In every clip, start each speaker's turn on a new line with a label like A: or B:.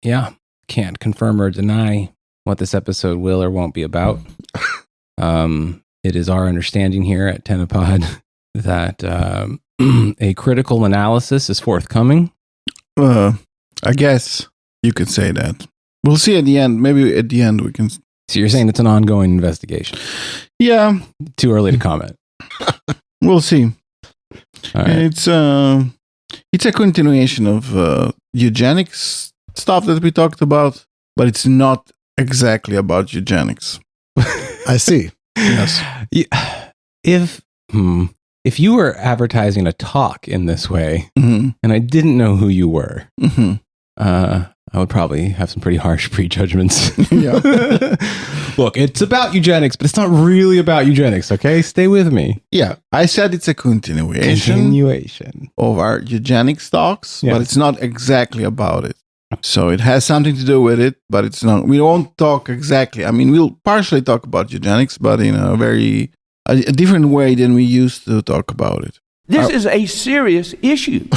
A: Yeah, can't confirm or deny what this episode will or won't be about. It is our understanding here at Tenapod that a critical analysis is forthcoming.
B: I guess you could say that. We'll see at the end. Maybe at the end we can...
A: So you're saying it's an ongoing investigation?
B: Yeah.
A: Too early to comment.
B: We'll see.
A: All right.
B: It's a continuation of eugenics stuff that we talked about, but it's not exactly about eugenics.
C: I see.
B: Yes.
A: If you were advertising a talk in this way,
B: Mm-hmm.
A: and I didn't know who you were,
B: Mm-hmm.
A: I would probably have some pretty harsh prejudgments.
B: Yeah.
A: Look, it's about eugenics, but it's not really about eugenics, okay? Stay with me.
B: Yeah. I said it's a continuation of our eugenics talks,
A: Yes.
B: but it's not exactly about it. So it has something to do with it, but it's not. We won't talk exactly. I mean, we'll partially talk about eugenics, but in a different way than we used to talk about it.
D: This is a serious issue.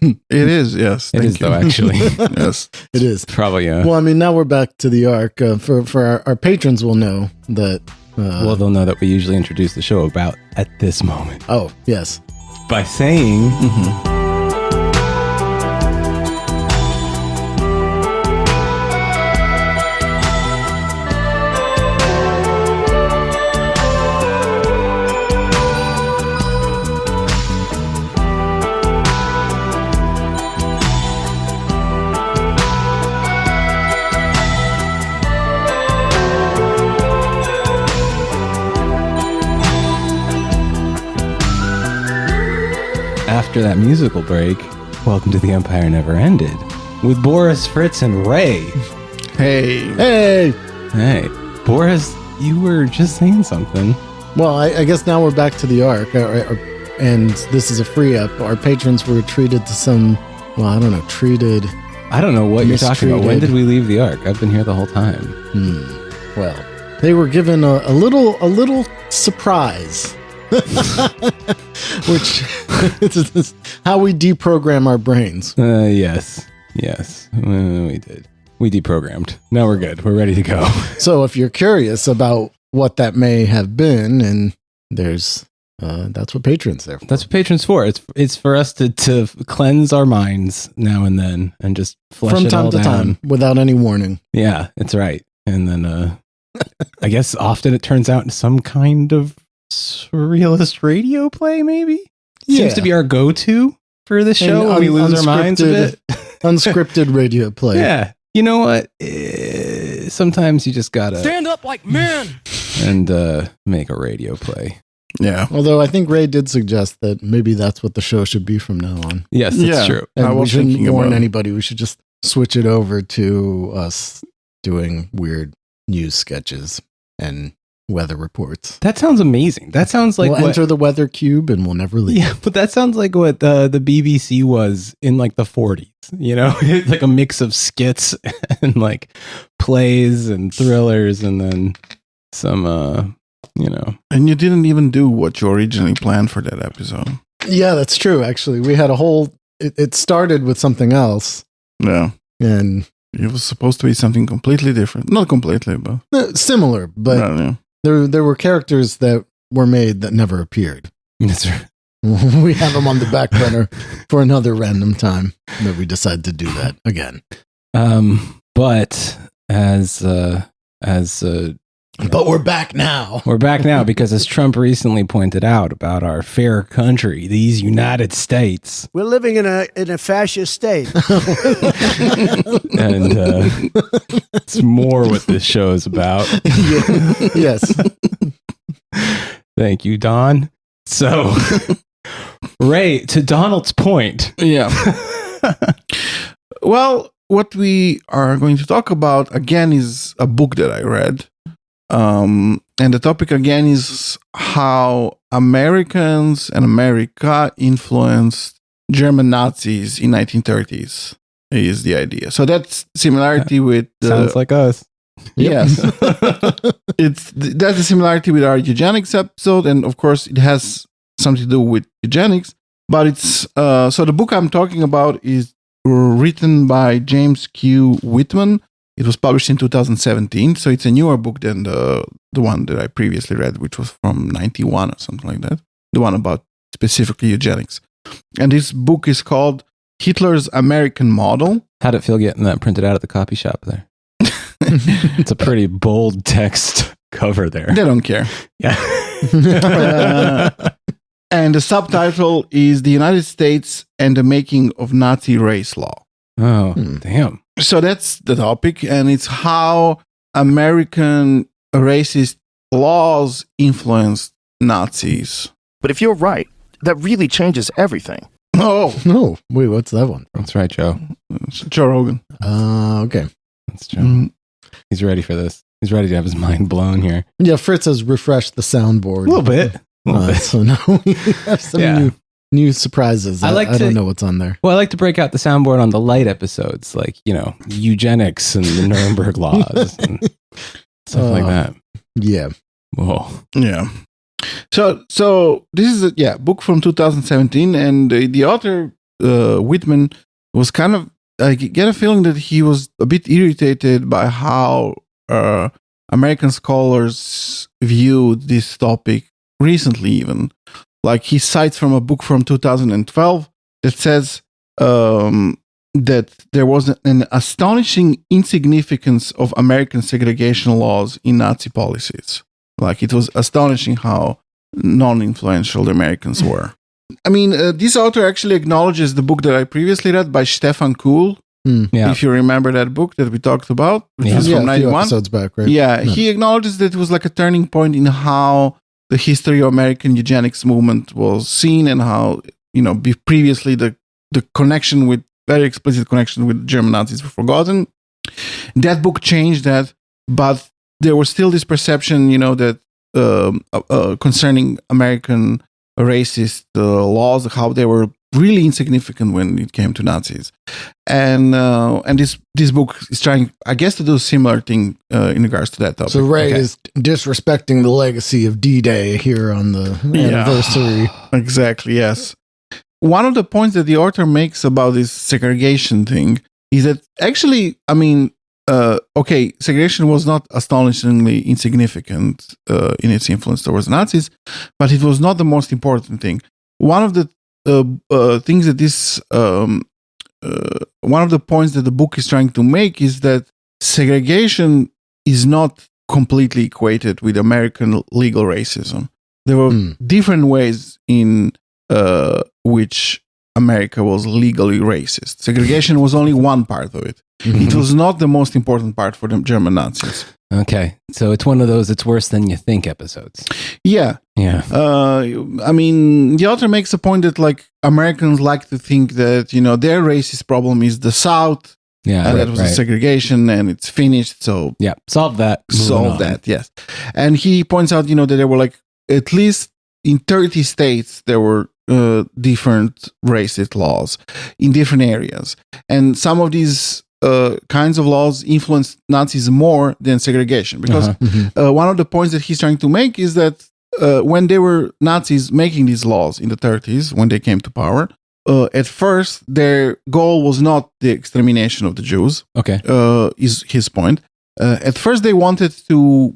B: It is, yes.
A: It is, though, actually.
B: Yes.
C: It is.
A: Probably,
C: Well, I mean, now we're back to the arc. For our patrons will know that...
A: well, they'll know that we usually introduce the show about at this moment.
C: Oh, yes.
A: By saying...
B: Mm-hmm.
A: After that musical break, welcome to The Empire Never Ended with Boris, Fritz, and Ray.
B: Hey.
A: Hey, Boris, you were just saying something.
C: Well, I guess now we're back to the arc, and this is a free up. Our patrons were treated to some, well, I don't know,
A: I don't know what you're talking about. When
C: Mistreated.
A: did we leave the arc? I've been here the whole time.
C: Well, they were given a little surprise, which is how we deprogram our brains.
A: Yes, we did. We deprogrammed. Now we're good. We're ready to go.
C: So if you're curious about what that may have been, and there's that's what patrons there for.
A: That's what patrons for. It's for us to cleanse our minds now and then and just flush
C: from
A: it
C: time
A: all
C: to
A: down.
C: time without any warning.
A: Yeah, it's right. And then I guess often it turns out into some kind of surrealist radio play, maybe? Seems to be our go-to for this show when we lose our minds a bit.
C: Unscripted radio play.
A: Yeah. You know what? Sometimes you just gotta
D: Stand up like men.
A: and make a radio play.
B: Yeah.
C: Although I think Ray did suggest that maybe that's what the show should be from now on.
A: Yes, that's
B: Yeah.
A: true.
C: And
B: I
C: we
B: was
C: shouldn't
B: thinking
C: warn
B: about it.
C: anybody. We should just switch it over to us doing weird news sketches and weather reports.
A: That sounds amazing. That sounds like
C: we'll
A: what,
C: enter the weather cube and we'll never leave.
A: yeah, but that sounds like what the BBC was in like the 40s. You know, it's like a mix of skits and like plays and thrillers, and then some, you know.
B: And you didn't even do what you originally planned for that episode.
C: Yeah, that's true. Actually, we had a whole. It started with something else,
B: Yeah.
C: and
B: It was supposed to be something completely different. Not completely, but
C: similar. But
B: yeah.
C: there were characters that were made that never appeared.
A: That's right.
C: We have them on the back burner for another random time that we decide to do that again.
A: But as
C: But we're back now.
A: we're back now because as Trump recently pointed out about our fair country, these United States,
E: We're living in a fascist state.
A: and it's more what this show is about.
C: Yes.
A: Thank you, Don. So, Ray, to Donald's point.
B: Yeah. Well, what we are going to talk about again is a book that I read. And the topic again is how Americans and America influenced German Nazis in 1930s is the idea. So that's similarity with
A: Sounds like us.
B: Yes. That's the similarity with our eugenics episode, and of course it has something to do with eugenics, but it's so the book I'm talking about is written by James Q. Whitman. It was published in 2017, so it's a newer book than the one that I previously read, which was from 91 or something like that. The one about specifically eugenics. And this book is called Hitler's American Model.
A: How'd it feel getting that printed out at the copy shop there? It's a pretty bold text cover there.
B: They don't care.
A: Yeah.
B: And the subtitle is The United States and the Making of Nazi Race Law.
A: Oh, damn.
B: So that's the topic, and it's how American racist laws influenced Nazis.
F: But if you're right, that really changes everything.
B: Oh,
C: No, wait, what's that one?
A: That's right, Joe.
B: it's Joe Rogan.
C: Okay.
A: That's Joe. He's ready for this. He's ready to have his mind blown here.
C: Yeah, Fritz has refreshed the soundboard.
A: A little bit.
C: So now we have some new surprises. I don't know what's on there.
A: Well, I like to break out the soundboard on the light episodes, like, eugenics and the Nuremberg Laws and stuff like that.
C: Yeah.
A: Whoa.
B: Yeah. So this is a book from 2017, and the author Whitman was kind of, I get a feeling that he was a bit irritated by how American scholars viewed this topic recently. Even like he cites from a book from 2012 that says that there was an astonishing insignificance of American segregation laws in Nazi policies. Like, it was astonishing how non-influential the Americans were. I mean, this author actually acknowledges the book that I previously read by Stefan Kuhl.
A: Yeah.
B: If you remember that book that we talked about, which was from
C: a few
B: 91.
C: episodes back, right?
B: Yeah, he acknowledges that it was like a turning point in how the history of American eugenics movement was seen, and how, previously the connection with, very explicit connection with German Nazis were forgotten. That book changed that, but there was still this perception, that concerning American racist laws, how they were really insignificant when it came to Nazis, and this book is trying, I guess, to do a similar thing in regards to that topic.
C: So Ray is disrespecting the legacy of D-Day here on the anniversary.
B: Exactly. Yes. One of the points that the author makes about this segregation thing is that actually, I mean, segregation was not astonishingly insignificant in its influence towards Nazis, but it was not the most important thing. One of the things that one of the points that the book is trying to make is that segregation is not completely equated with American legal racism. There were different ways in which America was legally racist. Segregation was only one part of it. It was not the most important part for the German Nazis.
A: Okay. So it's one of those it's worse than you think episodes.
B: Yeah.
A: Yeah.
B: I mean, the author makes a point that, like, Americans like to think that, their racist problem is the South.
A: Yeah.
B: And that was the segregation, and it's finished. So,
A: yeah. Solve that.
B: Solve that. Yes. And he points out, that there were, like, at least in 30 states, there were different racist laws in different areas. And some of these kinds of laws influence Nazis more than segregation, because one of the points that he's trying to make is that when they were Nazis making these laws in the 30s, when they came to power, at first their goal was not the extermination of the Jews.
A: Okay.
B: Is his point. At first they wanted to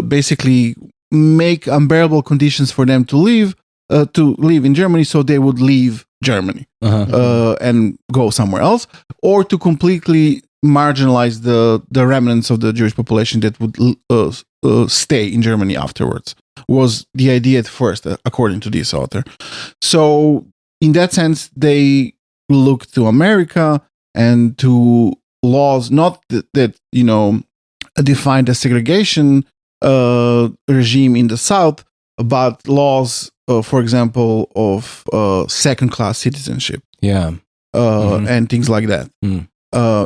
B: basically make unbearable conditions for them to live in Germany, so they would leave Germany and go somewhere else, or to completely marginalize the remnants of the Jewish population that would stay in Germany afterwards, was the idea at first, according to this author. So in that sense, they looked to America and to laws not that defined a segregation regime in the South, but laws, for example, of second-class citizenship.
A: Yeah.
B: And things like that.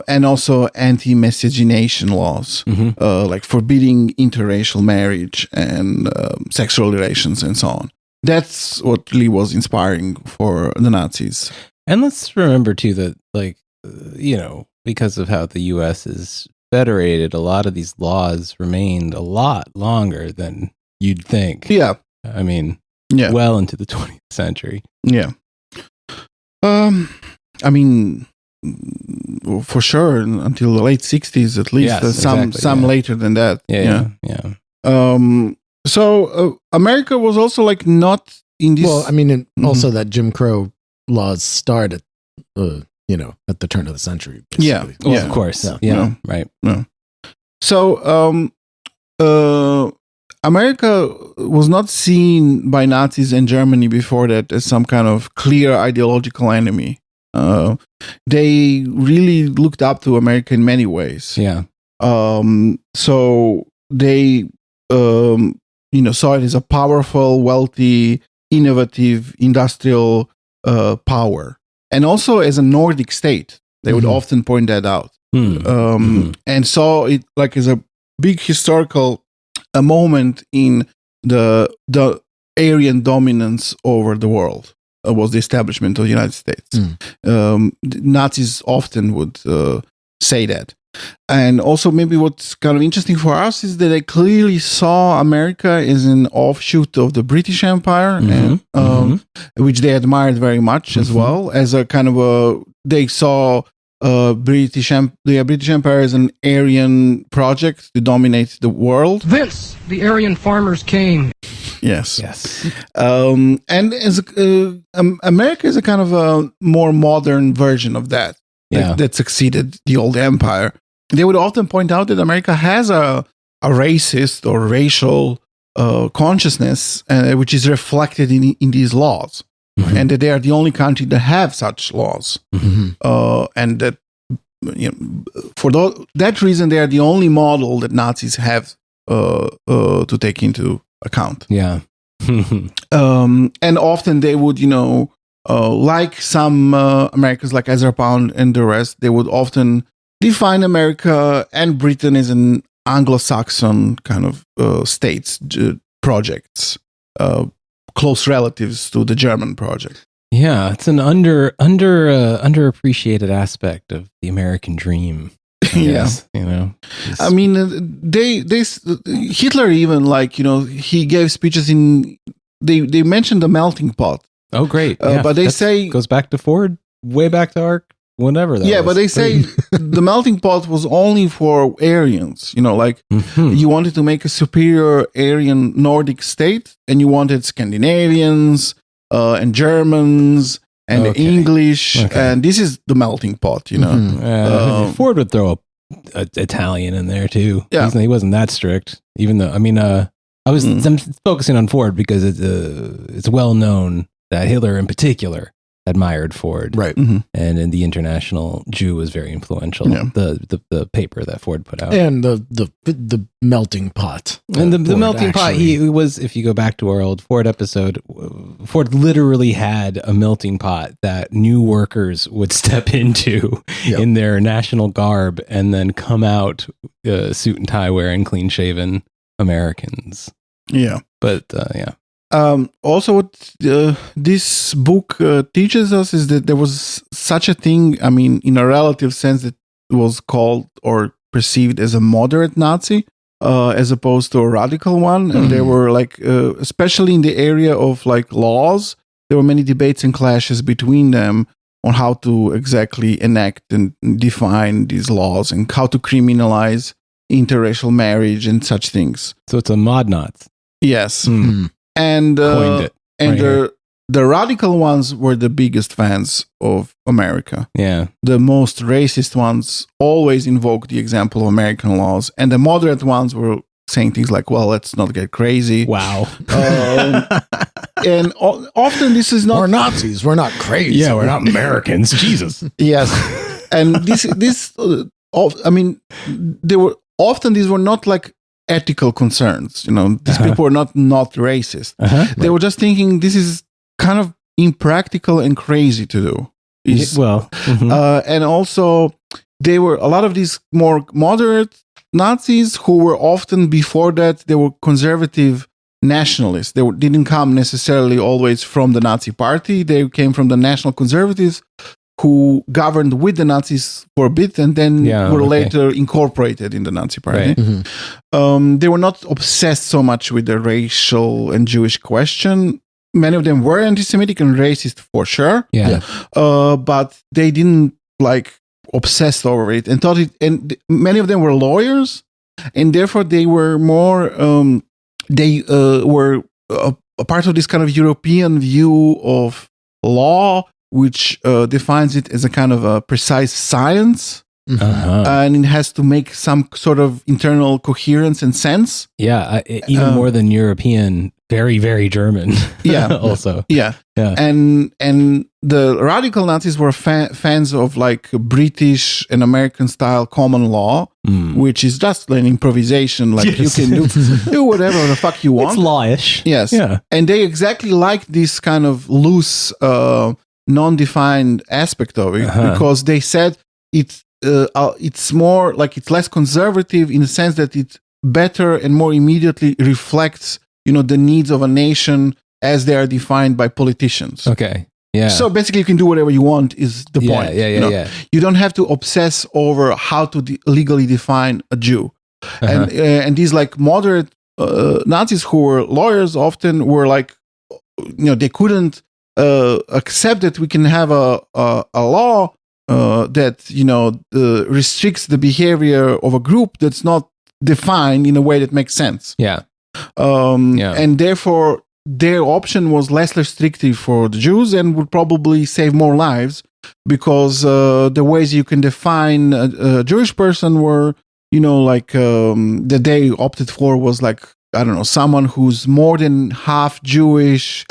B: And also anti-miscegenation laws, like forbidding interracial marriage and sexual relations and so on. That's what really was inspiring for the Nazis.
A: And let's remember, too, that, because of how the U.S. is federated, a lot of these laws remained a lot longer than you'd think.
B: Yeah.
A: I mean, well into the 20th century.
B: Yeah. I mean, for sure, until the late 60s at least.
A: Yes,
B: Some
A: exactly,
B: later than that.
A: Yeah.
B: So America was also like not in this.
C: Well, I mean, and also that Jim Crow laws started, at the turn of the century.
B: Yeah.
C: Basically.
A: Well, of course. Yeah. Right.
B: So America was not seen by Nazis in Germany before that as some kind of clear ideological enemy. They really looked up to America in many ways.
A: Yeah.
B: So they, saw it as a powerful, wealthy, innovative, industrial power, and also as a Nordic state. They would often point that out, and saw it like as a big historical moment in the Aryan dominance over the world. Was the establishment of the United States. Nazis often would say that. And also maybe what's kind of interesting for us is that they clearly saw America as an offshoot of the British Empire, which they admired very much as well, as a kind of they saw the British Empire as an Aryan project to dominate the world.
G: Vince, the Aryan farmers came.
B: Yes. And as America is a kind of a more modern version of that. That succeeded the old empire. They would often point out that America has a racist or racial consciousness, which is reflected in these laws, and that they are the only country that have such laws, and that for that reason they are the only model that Nazis have to take into account.
A: Yeah.
B: And often they would, like some Americans like Ezra Pound and the rest, they would often define America and Britain as an Anglo-Saxon kind of states, projects, close relatives to the German project.
A: Yeah, it's an underappreciated aspect of the American dream. Yes, I
B: mean, Hitler even he gave speeches in. They mentioned the melting pot.
A: Oh, great!
B: But they say
A: goes back to Ford, way back to Ark, whatever.
B: But they say the melting pot was only for Aryans. You wanted to make a superior Aryan Nordic state, and you wanted Scandinavians and Germans and English, and this is the melting pot.
A: Ford would throw a Italian in there too.
B: Yeah,
A: he wasn't that strict. Even though, I'm focusing on Ford because it's well known that Hitler in particular admired Ford,
C: right?
A: And in the International Jew was very influential.
B: Yeah.
A: The paper that Ford put out,
C: and the melting pot,
A: and the melting pot. He was, if you go back to our old Ford episode, Ford literally had a melting pot that new workers would step into in their national garb and then come out suit and tie wearing, clean shaven Americans.
B: Yeah,
A: but
B: also, what this book teaches us is that there was such a thing, in a relative sense, that was called or perceived as a moderate Nazi, as opposed to a radical one. And there were especially in the area of laws, there were many debates and clashes between them on how to exactly enact and define these laws and how to criminalize interracial marriage and such things.
A: So it's a mod Nazi.
B: Yes. And
A: Coined it.
B: The radical ones were the biggest fans of America.
A: Yeah.
B: The most racist ones always invoked the example of American laws, and the moderate ones were saying things like, well, let's not get crazy.
A: Wow.
B: And often this is not...
C: We're Nazis. We're not crazy.
A: Yeah, we're not Americans. Jesus.
B: Yes. And these were not ethical concerns. These people were not racist. They were just thinking this is kind of impractical and crazy to do. And also they were a lot of these more moderate Nazis who were often before that they were conservative nationalists. They didn't come necessarily always from the Nazi party. They came from the National Conservatives who governed with the Nazis for a bit and then were later incorporated in the Nazi party. Right. They were not obsessed so much with the racial and Jewish question. many of them were anti-Semitic and racist for sure.
A: Yeah.
B: But they didn't obsessed over it and thought it. And many of them were lawyers, and therefore they were more. They were a part of this kind of European view of law, which defines it as a kind of a precise science. And it has to make some sort of internal coherence and sense.
A: Yeah, even more than European, very, very German.
B: Yeah,
A: also.
B: Yeah, and the radical Nazis were fans of British and American style common law, which is just an improvisation. You can do whatever the fuck you want.
A: It's lawish.
B: Yes.
A: Yeah.
B: And they exactly liked this kind of loose, non-defined aspect of it because they said it's more it's less conservative in the sense that it better and more immediately reflects the needs of a nation as they are defined by politicians.
A: Okay. Yeah.
B: So basically, you can do whatever you want. Is the point?
A: Yeah.
B: You don't have to obsess over how to legally define a Jew. And these moderate Nazis who were lawyers often were they couldn't accept that we can have a law that restricts the behavior of a group that's not defined in a way that makes sense.
A: Yeah.
B: And therefore their option was less restrictive for the Jews and would probably save more lives because the ways you can define a Jewish person were that they opted for was someone who's more than half Jewish,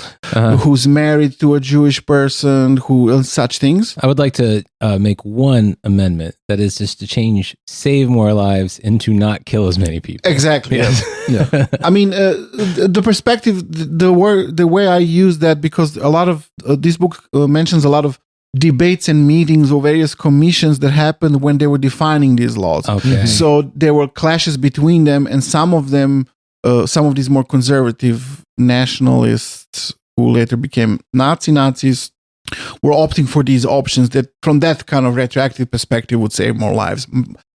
B: who's married to a Jewish person, such things.
A: I would like to make one amendment, that is just to change "save more lives" into "not kill as many people."
B: Exactly. Yeah. I mean, the perspective, the way I use that, because a lot of this book mentions a lot of debates and meetings of various commissions that happened when they were defining these laws.
A: Okay.
B: So there were clashes between them, and some of these more conservative nationalists who later became Nazis were opting for these options that, from that kind of retroactive perspective, would save more lives,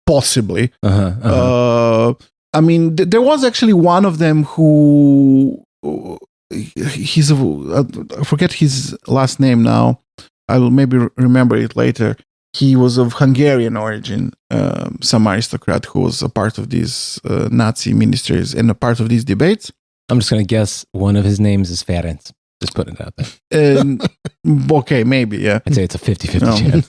B: possibly. I mean, there was actually one of them who I forget his last name now. I will maybe remember it later. He was of Hungarian origin, some aristocrat who was a part of these Nazi ministries and a part of these debates.
A: I'm just going to guess one of his names is Ferenc. Just putting it out there.
B: Okay, maybe, yeah.
A: I'd say it's a 50-50 chance.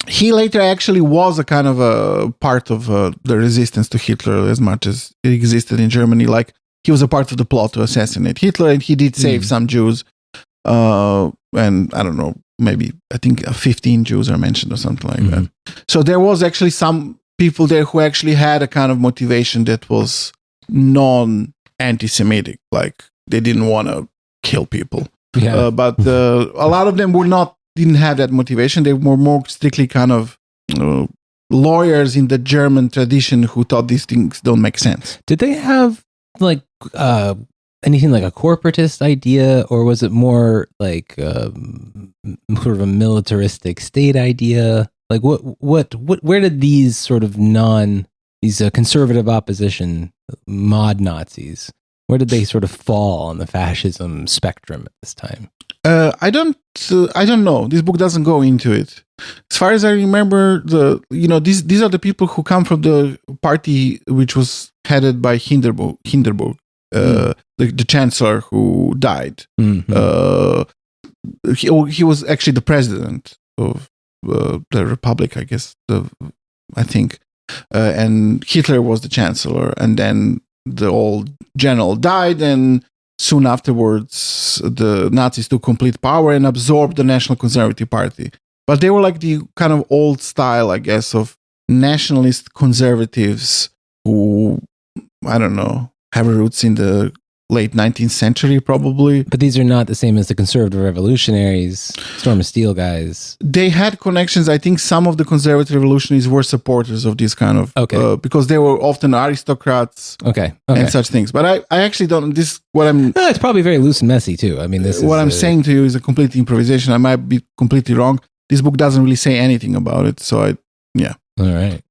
B: He later actually was a kind of a part of the resistance to Hitler as much as it existed in Germany. He was a part of the plot to assassinate Hitler, and he did save some Jews. And I don't know, maybe I think 15 Jews are mentioned or something like that. So there was actually some people there who actually had a kind of motivation that was non-anti-Semitic. They didn't want to kill people.
A: Yeah.
B: But a lot of them didn't have that motivation. They were more strictly kind of lawyers in the German tradition who thought these things don't make sense.
A: Did they have anything like a corporatist idea, or was it more sort of a militaristic state idea? Where did these sort of these conservative opposition mod Nazis, where did they sort of fall on the fascism spectrum at this time?
B: I don't know. This book doesn't go into it. As far as I remember, these are the people who come from the party which was headed by Hindenburg, the chancellor who died. He was actually the president of the Republic, I guess. I think, and Hitler was the chancellor, and then the old general died, and soon afterwards, the Nazis took complete power and absorbed the National Conservative Party. But they were the kind of old style, I guess, of nationalist conservatives who, I don't know, have roots in the late 19th century, probably.
A: But these are not the same as the conservative revolutionaries, Storm of Steel guys.
B: They had connections. I think some of the conservative revolutionaries were supporters of this kind of... because they were often aristocrats and such things. But I actually don't...
A: it's probably very loose and messy, too. I mean,
B: I'm saying to you is a complete improvisation. I might be completely wrong. This book doesn't really say anything about it. So,
A: All right.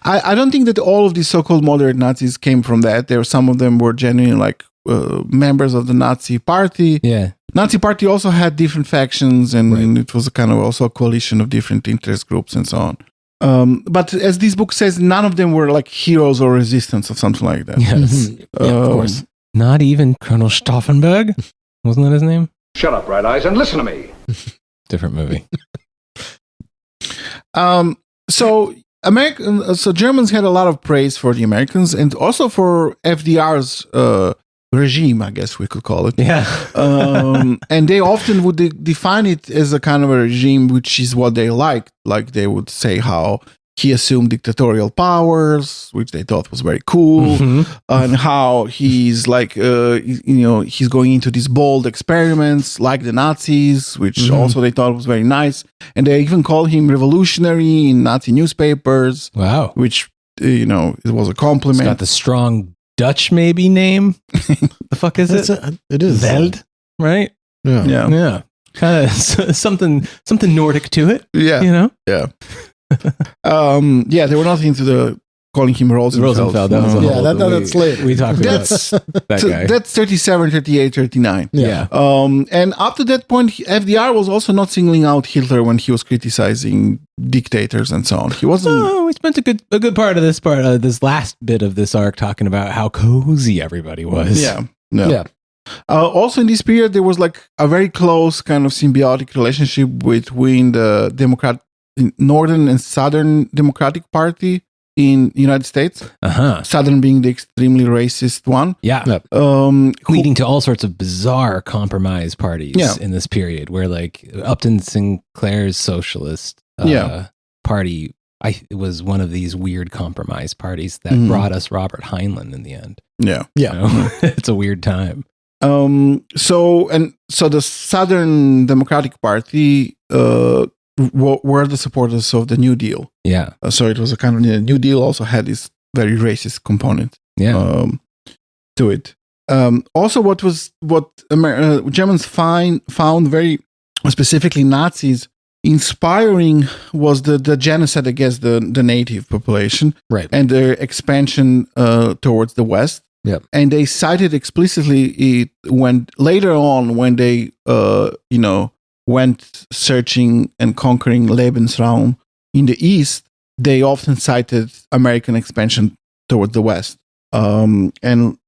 B: I don't think that all of these so-called moderate Nazis came from that. Some of them were genuine members of the Nazi Party.
A: Yeah.
B: Nazi Party also had different factions, and it was a kind of also a coalition of different interest groups and so on. But as this book says, none of them were like heroes or resistance or something like that.
A: Yes.
C: Of course.
A: Not even Colonel Stauffenberg? Wasn't that his name?
H: Shut up, Bright Eyes, and listen to me.
A: Different movie.
B: So Germans had a lot of praise for the Americans and also for FDR's regime, I guess we could call it.
A: Yeah.
B: And they often would define it as a kind of a regime, which is what they liked. Like they would say how he assumed dictatorial powers, which they thought was very cool, and how he's like, he's going into these bold experiments like the Nazis, which also they thought was very nice. And they even called him revolutionary in Nazi newspapers.
A: Wow.
B: Which, it was a compliment.
A: It's got the strong Dutch maybe name. The fuck is it?
C: It is.
A: Veld, right?
C: Yeah.
A: Yeah. Kind of something Nordic to it.
B: Yeah.
A: Yeah.
B: They were not into calling him Rosenfeld.
A: That was a whole,
C: that's later.
A: We talked about
B: That's
A: that guy.
B: that's 37, 38, 39.
A: Yeah.
B: And up to that point, FDR was also not singling out Hitler when he was criticizing dictators and so on. He wasn't.
A: Oh, we spent a good part of this last bit of this arc talking about how cozy everybody was.
B: Yeah. No.
C: Yeah.
B: Also in this period, there was like a very close kind of symbiotic relationship between the Northern and Southern Democratic Party in the United States. Southern being the extremely racist one.
A: Yeah. Leading to all sorts of bizarre compromise parties in this period where like Upton Sinclair's socialist party it was one of these weird compromise parties that brought us Robert Heinlein in the end.
B: Yeah.
A: It's a weird time.
B: So the Southern Democratic Party were the supporters of the New Deal.
A: Yeah.
B: So it was a kind of the New Deal also had this very racist component. To it. Also, what Germans found very specifically Nazis inspiring was the genocide against the native population,
C: right,
B: and their expansion towards the West.
C: Yep.
B: And they cited explicitly when later on when they went searching and conquering Lebensraum in the East, they often cited American expansion towards the West. I
C: think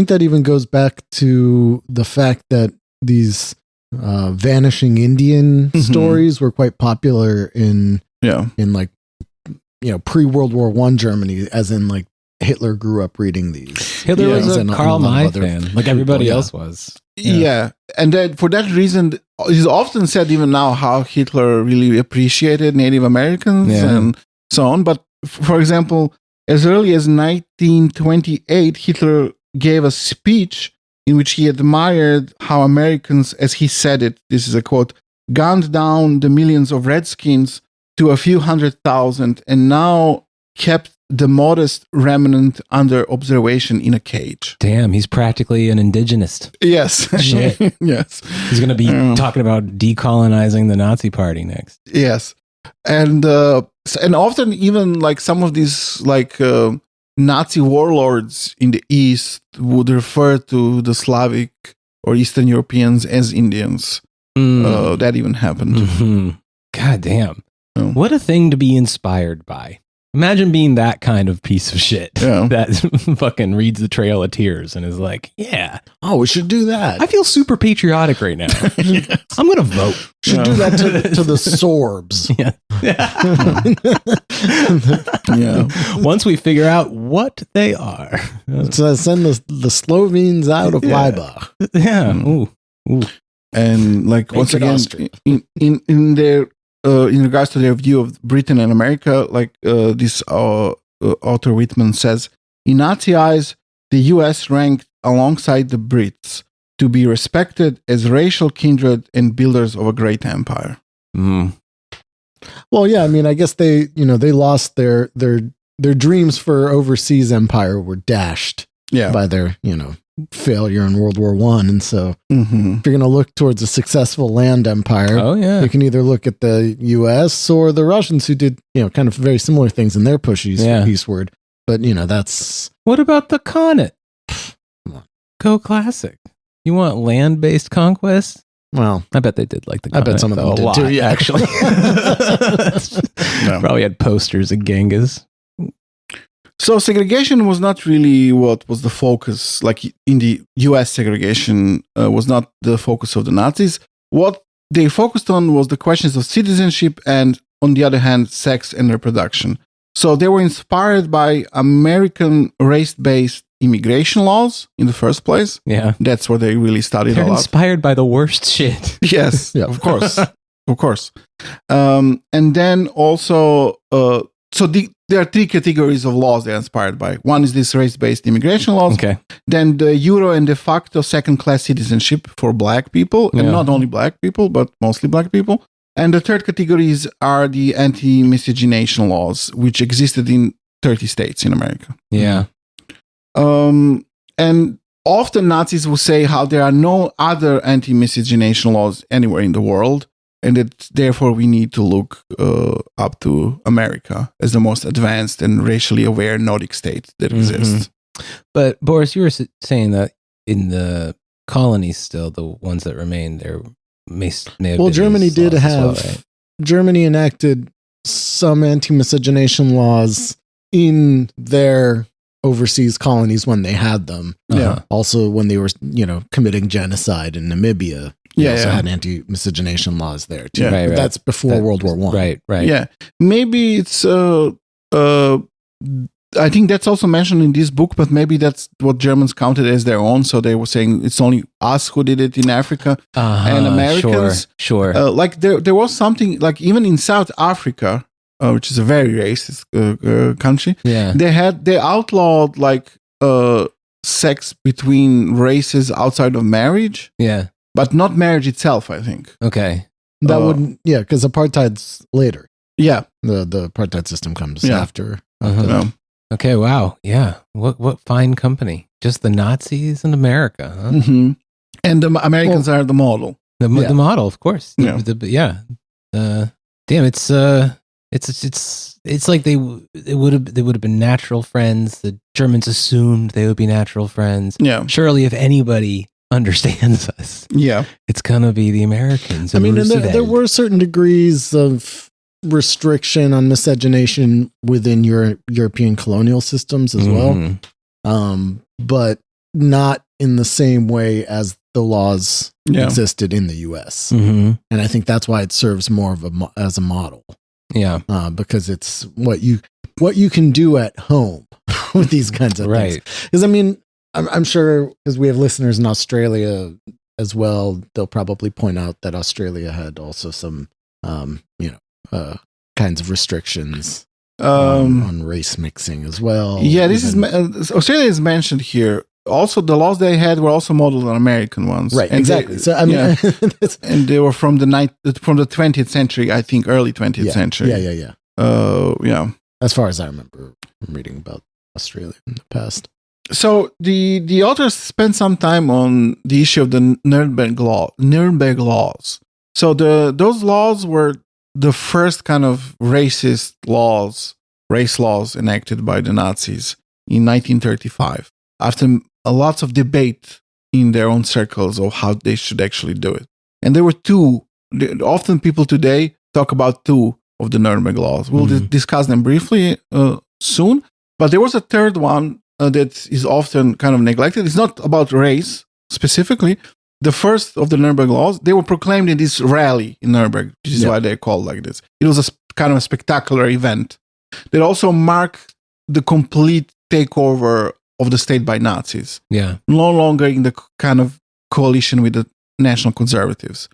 C: that even goes back to the fact that these vanishing Indian stories were quite popular in pre-World War I Germany, as in like Hitler grew up reading these.
A: Hitler was a Karl May fan, like everybody else was.
B: Yeah. And then for that reason, it's often said even now how Hitler really appreciated Native Americans and so on. But for example, as early as 1928, Hitler gave a speech in which he admired how Americans, as he said it, this is a quote, gunned down the millions of Redskins to a few 100,000 and now kept the modest remnant under observation in a cage.
A: Damn, he's practically an indigenist.
B: Yes.
A: Shit.
B: Yes.
A: He's going to be talking about decolonizing the Nazi party next.
B: Yes. And often even like some of these like Nazi warlords in the East would refer to the Slavic or Eastern Europeans as Indians. That even happened.
A: God damn.
B: Oh.
A: What a thing to be inspired by. Imagine being that kind of piece of shit that fucking reads the Trail of Tears and is like, yeah.
C: Oh, we should do that.
A: I feel super patriotic right now.
B: Yes.
A: I'm going to vote.
C: Should do that to the Sorbs.
B: Yeah.
A: Once we figure out what they are.
C: So send the Slovenes out of Laibach.
A: Yeah. Ooh.
B: And like once again, in their in regards to their view of Britain and America, like this author Whitman says, in Nazi eyes, the U.S. ranked alongside the Brits to be respected as racial kindred and builders of a great empire.
C: Well, yeah, I mean, I guess they lost their dreams for overseas empire were dashed by their, failure in World War I. And so if you're going to look towards a successful land empire, you can either look at the US or the Russians, who did, kind of very similar things in their pushes eastward. But, that's...
A: What about the Khanate? Go classic. You want land-based conquest?
C: Well,
A: I bet they did like the
C: I bet some of them did too, yeah.
A: actually. Probably had posters of Genghis.
B: So segregation was not really what was the focus, like in the US segregation was not the focus of the Nazis. What they focused on was the questions of citizenship and, on the other hand, sex and reproduction. So they were inspired by American race-based immigration laws in the first place.
A: Yeah.
B: That's where they really studied
A: They're
B: a lot.
A: inspired by the worst shit.
B: Yes,
C: Yeah.
B: of course. Of course. And then also, there are three categories of laws they're inspired by. One is this race-based immigration laws.
A: Okay.
B: Then the Euro and de facto second-class citizenship for black people, and
A: Yeah.
B: not only black people, but mostly black people. And the third categories are the anti-miscegenation laws, which existed in 30 states in America.
A: Yeah.
B: And often Nazis will say how there are no other anti-miscegenation laws anywhere in the world, and that therefore we need to look up to America as the most advanced and racially aware Nordic state that exists.
A: But Boris, you were saying that in the colonies still, the ones that remain, there may have
C: well,
A: been
C: Germany
A: these
C: did
A: laws as
C: have,
A: well, right?
C: Germany enacted some anti-miscegenation laws in their overseas colonies when they had them.
B: Yeah.
C: Also, when they were, committing genocide in Namibia, they also had anti-miscegenation laws there too.
B: Yeah.
A: Right,
C: But
A: right.
C: that's before World War One.
A: Right.
B: Yeah, maybe it's. I think that's also mentioned in this book, but maybe that's what Germans counted as their own. So they were saying it's only us who did it in Africa and Americans.
A: Sure.
B: Like there was something like even in South Africa, which is a very racist country.
A: Yeah.
B: They outlawed like sex between races outside of marriage,
A: Yeah.
B: but not marriage itself. I think.
A: Okay.
C: That wouldn't, because apartheid's later.
B: Yeah.
C: The apartheid system comes
B: Yeah.
C: after.
B: Yeah.
A: Okay. Wow. Yeah. What fine company? Just the Nazis in America, huh?
B: Mm-hmm. And the Americans are the model.
A: The model, of course.
B: Yeah.
A: Damn. It's like they would have been natural friends. The Germans assumed they would be natural friends.
B: Yeah.
A: Surely, if anybody understands us,
B: Yeah.
A: it's gonna be the Americans.
C: I mean, and there were certain degrees of restriction on miscegenation within European colonial systems as well, but not in the same way as the laws existed in the U.S.
A: Mm-hmm.
C: And I think that's why it serves more of as a model.
A: Yeah,
C: because it's what you can do at home with these kinds of things. Because I mean, I'm sure because we have listeners in Australia as well, they'll probably point out that Australia had also some, kinds of restrictions on race mixing as well.
B: Yeah, this is Australia is mentioned here. Also, the laws they had were also modeled on American ones,
C: right?
B: And
C: exactly. So I mean,
B: and they were from the 20th century, I think, early 20th century.
C: Yeah. As far as I remember reading about Australia in the past.
B: So the authors spent some time on the issue of the Nuremberg Laws. So those laws were the first kind of race laws enacted by the Nazis in 1935, after lots of debate in their own circles of how they should actually do it. And there were two. Often people today talk about two of the Nuremberg Laws. We'll discuss them briefly soon. But there was a third one that is often kind of neglected. It's not about race specifically. The first of the Nuremberg Laws, they were proclaimed in this rally in Nuremberg, which is why they're called like this. It was a kind of a spectacular event that also marked the complete takeover of the state by Nazis.
A: Yeah.
B: No longer in the kind of coalition with the National Conservatives.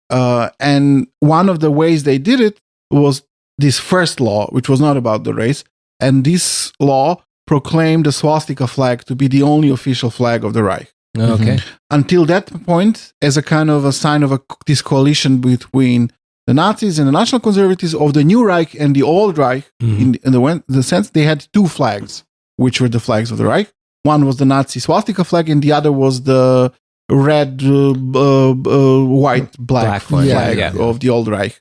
B: And one of the ways they did it was this first law, which was not about the race. And this law proclaimed the swastika flag to be the only official flag of the Reich.
A: Okay.
B: Until that point, as a kind of a sign of this coalition between the Nazis and the National Conservatives of the New Reich and the Old Reich, in the sense they had two flags, which were the flags of the Reich. One was the Nazi swastika flag, and the other was the red, white, black flag of the Old Reich,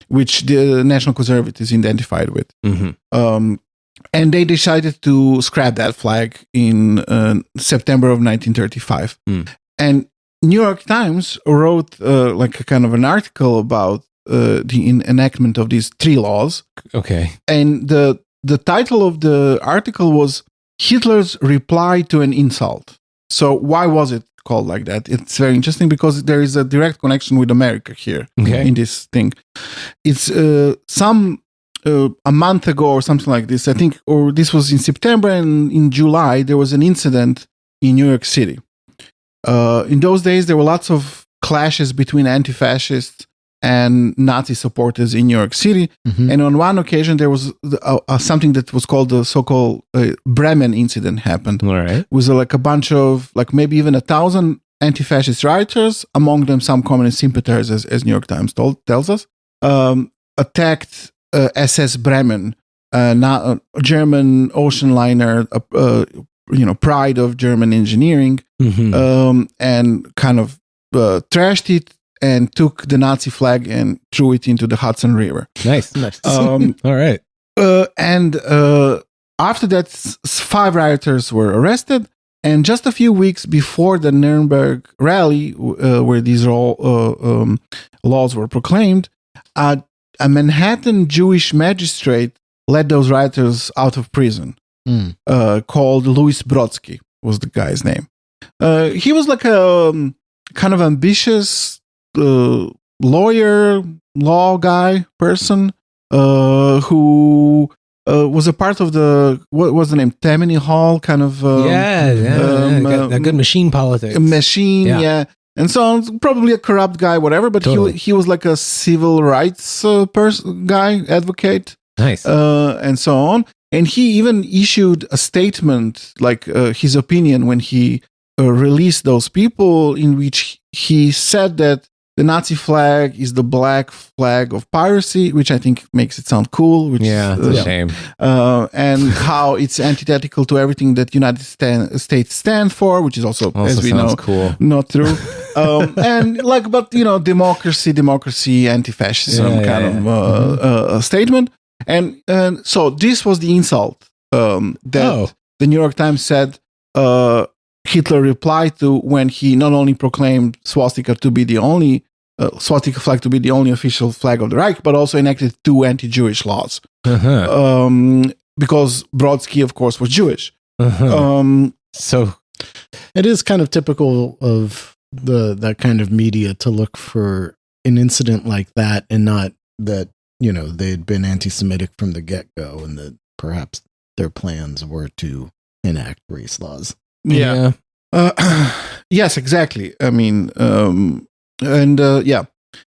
B: which the National Conservatives identified with. And they decided to scrap that flag in September of 1935. And New York Times wrote like a kind of an article about the enactment of these 3 laws.
A: Okay.
B: And the title of the article was Hitler's Reply to an Insult. So why was it called like that? It's very interesting because there is a direct connection with America here in this thing. It's a month ago or something like this, I think, or this was in September, and in July there was an incident in New York City. In those days, there were lots of clashes between anti-fascists and Nazi supporters in New York City. And on one occasion, there was something that was called the so-called Bremen incident happened.
A: All right.
B: It was like a bunch of, like maybe even 1,000 anti-fascist rioters, among them some communist sympathizers, as New York Times tells us, attacked SS Bremen, a German ocean liner, pride of German engineering, and kind of trashed it and took the Nazi flag and threw it into the Hudson River.
A: Nice. All right.
B: And after that, 5 rioters were arrested. And just a few weeks before the Nuremberg rally, where these laws were proclaimed, a Manhattan Jewish magistrate let those rioters out of prison, called Louis Brodsky was the guy's name. He was like a kind of ambitious lawyer, law guy person who was a part of what was the name? Tammany Hall, kind of.
A: That good machine politics.
B: Yeah. And so probably a corrupt guy, whatever, but totally. he was like a civil rights guy, advocate.
A: Nice.
B: And so on. And he even issued a statement, like his opinion when he released those people, in which he said that the Nazi flag is the black flag of piracy, which I think makes it sound cool. Which
A: it's a shame.
B: And how it's antithetical to everything that United States stand for, which is also as we know,
A: cool.
B: Not true. And like, but democracy, anti-fascism of statement. And so this was the insult that the New York Times said Hitler replied to when he not only proclaimed swastika flag to be the only official flag of the Reich, but also enacted 2 anti-Jewish laws. Because Brodsky, of course, was Jewish.
C: So it is kind of typical of that kind of media to look for an incident like that, and not that, they'd been anti-Semitic from the get-go, and that perhaps their plans were to enact race laws.
B: Yeah. Yes, exactly. I mean,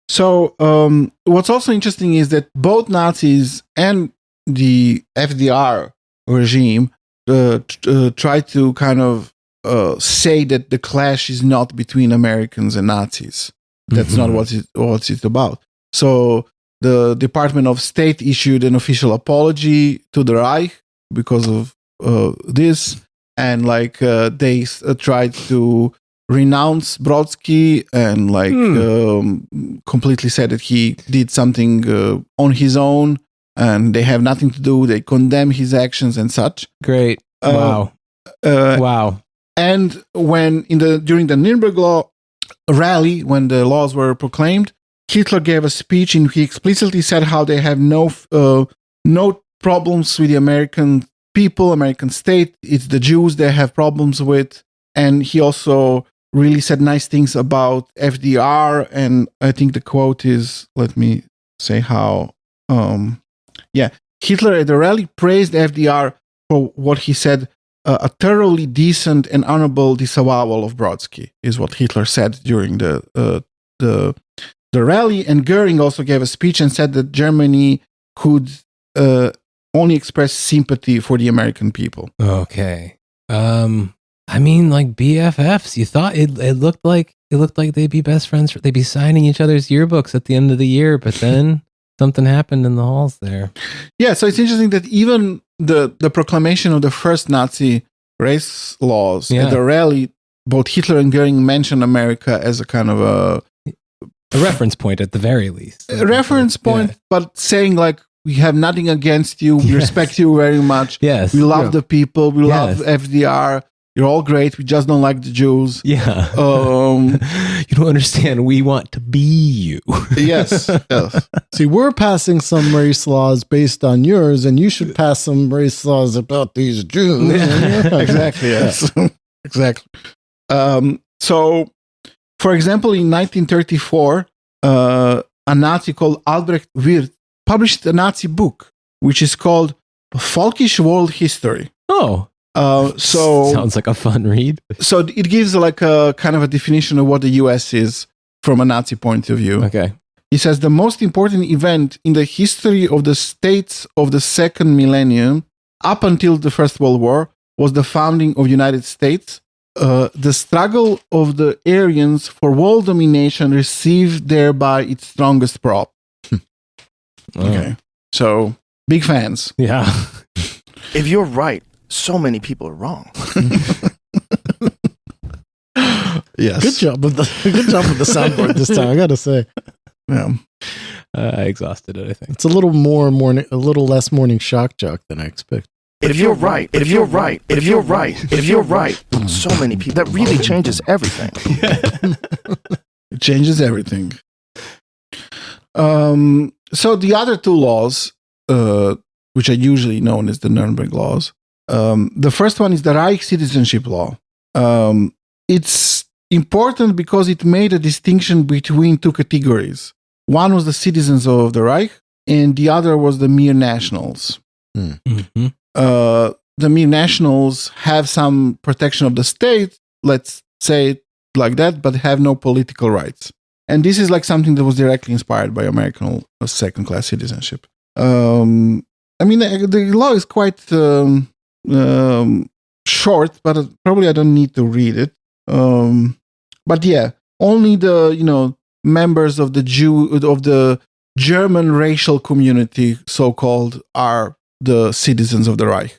B: So what's also interesting is that both Nazis and the FDR regime tried to kind of say that the clash is not between Americans and Nazis. That's not what it's about. So the Department of State issued an official apology to the Reich because of this, and they tried to renounce Brodsky and completely said that he did something on his own and they have nothing to do. They condemn his actions and such.
A: Great. Wow.
B: And when during the Nuremberg Law rally, when the laws were proclaimed, Hitler gave a speech in which he explicitly said how they have no problems with the American people, American state. It's the Jews they have problems with. And he also really said nice things about FDR. And I think the quote is, let me say how, Hitler at the rally praised FDR for what he said, a thoroughly decent and honorable disavowal of Brodsky, is what Hitler said during the rally. And Goering also gave a speech and said that Germany could only express sympathy for the American people.
A: Okay. I mean, like BFFs. You thought it looked like they'd be best friends. They'd be signing each other's yearbooks at the end of the year, but then something happened in the halls there.
B: Yeah, so it's interesting that even the proclamation of the first Nazi race laws at the rally, both Hitler and Goering mentioned America as a kind of a
A: reference point at the very least.
B: A reference point, but saying like we have nothing against you. We respect you very much.
A: Yes.
B: We love the people. We love FDR. You're all great. We just don't like the Jews.
A: Yeah. You don't understand. We want to be you.
B: Yes.
C: See, we're passing some race laws based on yours, and you should pass some race laws about these Jews.
B: Exactly. Yes. Exactly. So, for example, in 1934, a Nazi called Albrecht Wirth published a Nazi book, which is called Folkish World History.
A: Oh.
B: So
A: sounds like a fun read.
B: So it gives like a kind of a definition of what the US is from a Nazi point of view.
A: Okay.
B: He says the most important event in the history of the states of the second millennium up until the First World War was the founding of the United States. The struggle of the Aryans for world domination received thereby its strongest prop. Okay. So big fans.
A: Yeah.
F: If you're right, so many people are wrong.
B: Yes.
C: Good job with the soundboard this time, I gotta say.
B: Yeah.
A: I exhausted it, I think.
C: It's a little less morning shock jock than I expect.
F: If you're right, so many people, that really changes everything.
B: It changes everything. So the other two laws, which are usually known as the Nuremberg Laws, the first one is the Reich Citizenship Law. It's important because it made a distinction between two categories. One was the citizens of the Reich, and the other was the mere nationals.
A: Mm-hmm.
B: The mere nationals have some protection of the state, let's say it like that, but have no political rights. And this is like something that was directly inspired by American second-class citizenship. I mean, the law is quite short, but probably I don't need to read it. But yeah, only the members of the German racial community, so-called, are the citizens of the Reich.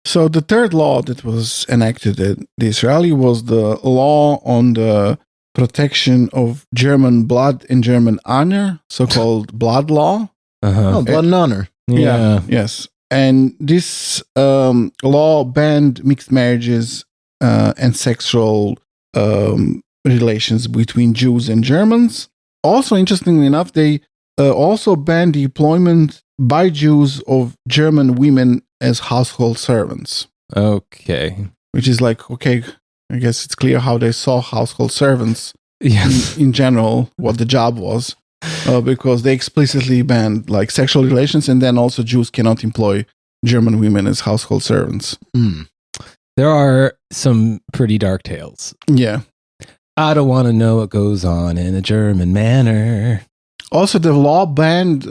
B: So the third law that was enacted in the Israeli was the law on the protection of German blood and German honor, so-called blood law.
A: Uh-huh.
C: Oh, blood and honor.
A: Yeah.
B: Yes. And this law banned mixed marriages and sexual relations between Jews and Germans. Also, interestingly enough, they also banned the employment by Jews of German women as household servants.
A: Okay.
B: Which is like, okay, I guess it's clear how they saw household servants in general, what the job was, because they explicitly banned like sexual relations, and then also Jews cannot employ German women as household servants.
A: There are some pretty dark tales.
B: Yeah.
A: I don't want to know what goes on in a German manor.
B: Also, the law banned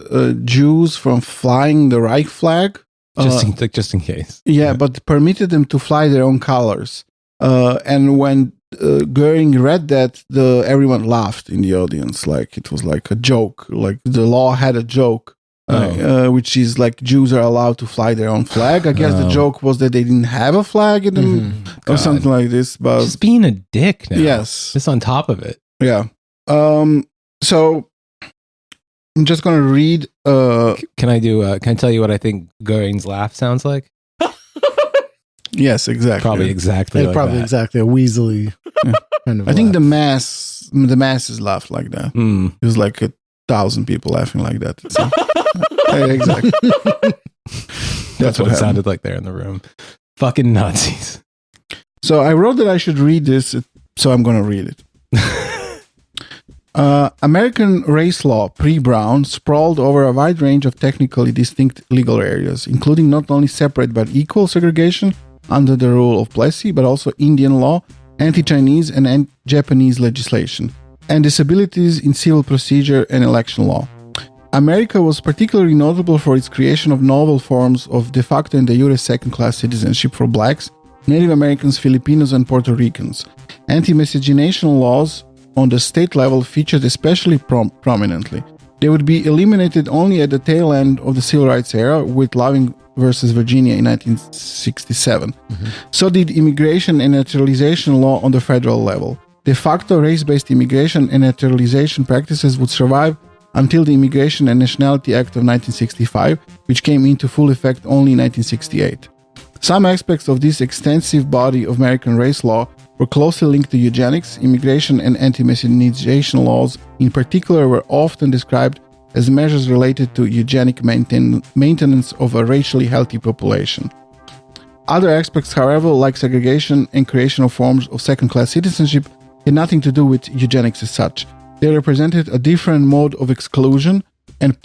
B: Jews from flying the Reich flag.
A: Just in case.
B: Yeah, but permitted them to fly their own colors. And when Goering read that, everyone laughed in the audience. Like it was like a joke. Like the law had a joke, which is like Jews are allowed to fly their own flag. I guess the joke was that they didn't have a flag in them or something like this. But
A: just being a dick now.
B: Yes.
A: Just on top of it.
B: Yeah. So I'm just going to read.
A: Can I tell you what I think Goering's laugh sounds like?
B: Yes, exactly.
A: Probably exactly. Like
C: probably
A: that.
C: exactly a weaselly kind of.
B: I think the masses laughed like that.
A: Mm.
B: It was like 1,000 people laughing like that. So, exactly.
A: That's what it sounded like there in the room. Fucking Nazis.
B: So I wrote that I should read this, so I'm going to read it. American race law, pre-Brown, sprawled over a wide range of technically distinct legal areas, including not only separate but equal segregation under the rule of Plessy, but also Indian law, anti-Chinese and anti-Japanese legislation, and disabilities in civil procedure and election law. America was particularly notable for its creation of novel forms of de facto and de jure second-class citizenship for blacks, Native Americans, Filipinos, and Puerto Ricans. Anti-miscegenation laws on the state level featured especially prominently. They would be eliminated only at the tail end of the Civil Rights era with Loving versus Virginia in 1967. So did immigration and naturalization law on the federal level. De facto race-based immigration and naturalization practices would survive until the Immigration and Nationality Act of 1965, which came into full effect only in 1968. Some aspects of this extensive body of American race law were closely linked to eugenics, immigration, and anti-miscegenation laws. In particular, were often described as measures related to eugenic maintenance of a racially healthy population. Other aspects, however, like segregation and creation of forms of second-class citizenship, had nothing to do with eugenics as such. They represented a different mode of exclusion and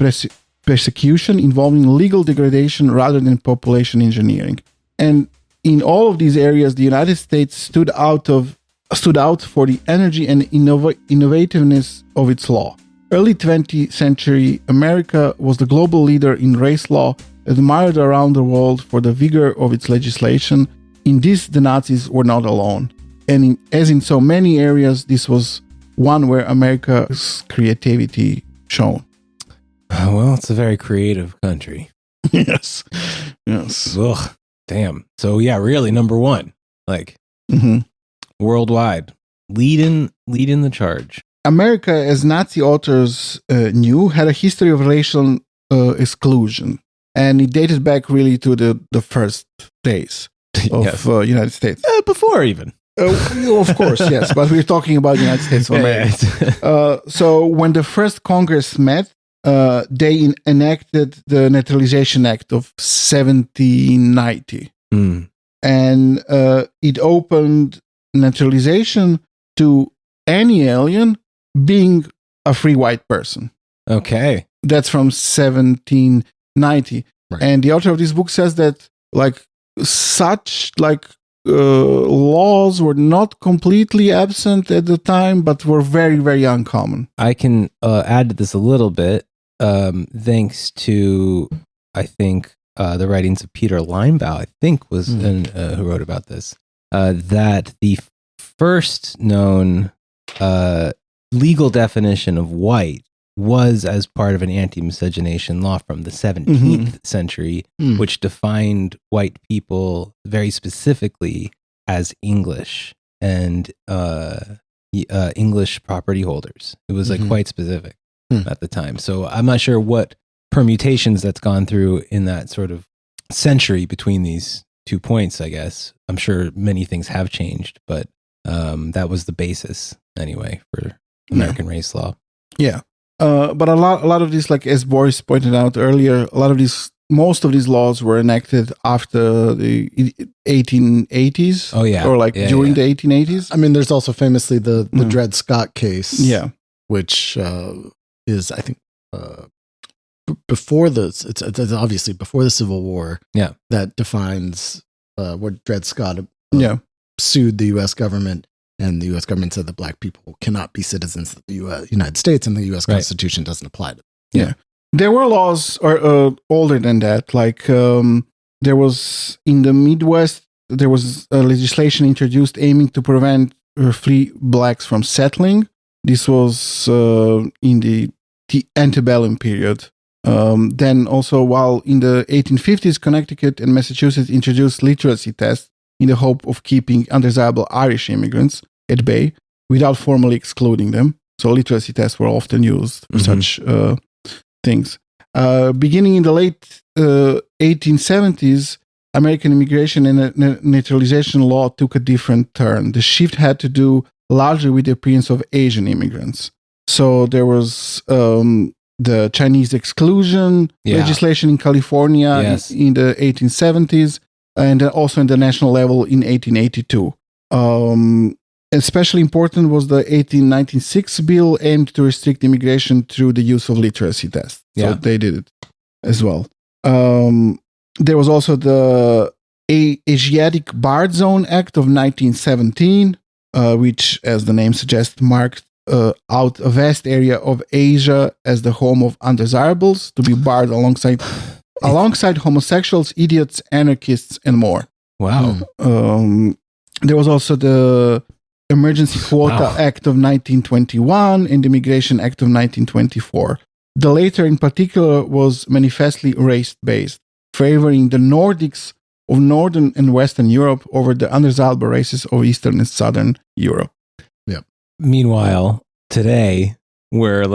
B: persecution involving legal degradation rather than population engineering. And in all of these areas, the United States stood out for the energy and innovativeness of its law. Early 20th century America was the global leader in race law, admired around the world for the vigor of its legislation. In this, the Nazis were not alone. And as in so many areas, this was one where America's creativity shone.
A: Well, it's a very creative country.
B: Yes.
A: Ugh, damn. So yeah, really number one, like worldwide, leading the charge.
B: America, as Nazi authors knew, had a history of racial exclusion, and it dated back really to the first days of United States.
A: Before even.
B: Of course, yes, but we're talking about the United States of America. So when the first Congress met, they enacted the Naturalization Act of 1790. And it opened naturalization to any alien being a free white person.
A: Okay.
B: That's from 1790. Right. And the author of this book says that laws were not completely absent at the time, but were very, very uncommon.
A: I can add to this a little bit, thanks to, I think, the writings of Peter Linebaugh, I think was who wrote about this, that the first known legal definition of white was as part of an anti-miscegenation law from the 17th century, which defined white people very specifically as English and English property holders. It was quite specific at the time. So I'm not sure what permutations that's gone through in that sort of century between these 2 points, I guess. I'm sure many things have changed, but that was the basis anyway for American race law.
B: Yeah. But a lot of these, like as Boris pointed out earlier, most of these laws were enacted after the 1880s.
A: Oh yeah,
B: or during the 1880s.
C: I mean, there's also famously the Dred Scott case.
B: Yeah,
C: which is I think before it's obviously before the Civil War.
A: Yeah,
C: that defines what Dred Scott sued the U.S. government. And the U.S. government said that black people cannot be citizens of the United States, and the U.S. Constitution doesn't apply to them.
B: Yeah. There were laws older than that. Like there was in the Midwest, there was legislation introduced aiming to prevent free blacks from settling. This was in the antebellum period. Then also, while in the 1850s, Connecticut and Massachusetts introduced literacy tests in the hope of keeping undesirable Irish immigrants at bay without formally excluding them. So literacy tests were often used for such things. Beginning in the late 1870s, American immigration and naturalization law took a different turn. The shift had to do largely with the appearance of Asian immigrants. So there was the Chinese exclusion legislation in California in the 1870s, and also in the national level in 1882. Especially important was the 1896 bill aimed to restrict immigration through the use of literacy tests. So they did it as well. There was also the Asiatic Barred Zone Act of 1917, which, as the name suggests, marked out a vast area of Asia as the home of undesirables to be barred alongside homosexuals, idiots, anarchists, and more.
A: Wow.
B: There was also the Emergency Quota Act of 1921 and the Immigration Act of 1924. The latter in particular was manifestly race-based, favoring the Nordics of Northern and Western Europe over the undesirable races of Eastern and Southern Europe.
A: Meanwhile, today, we're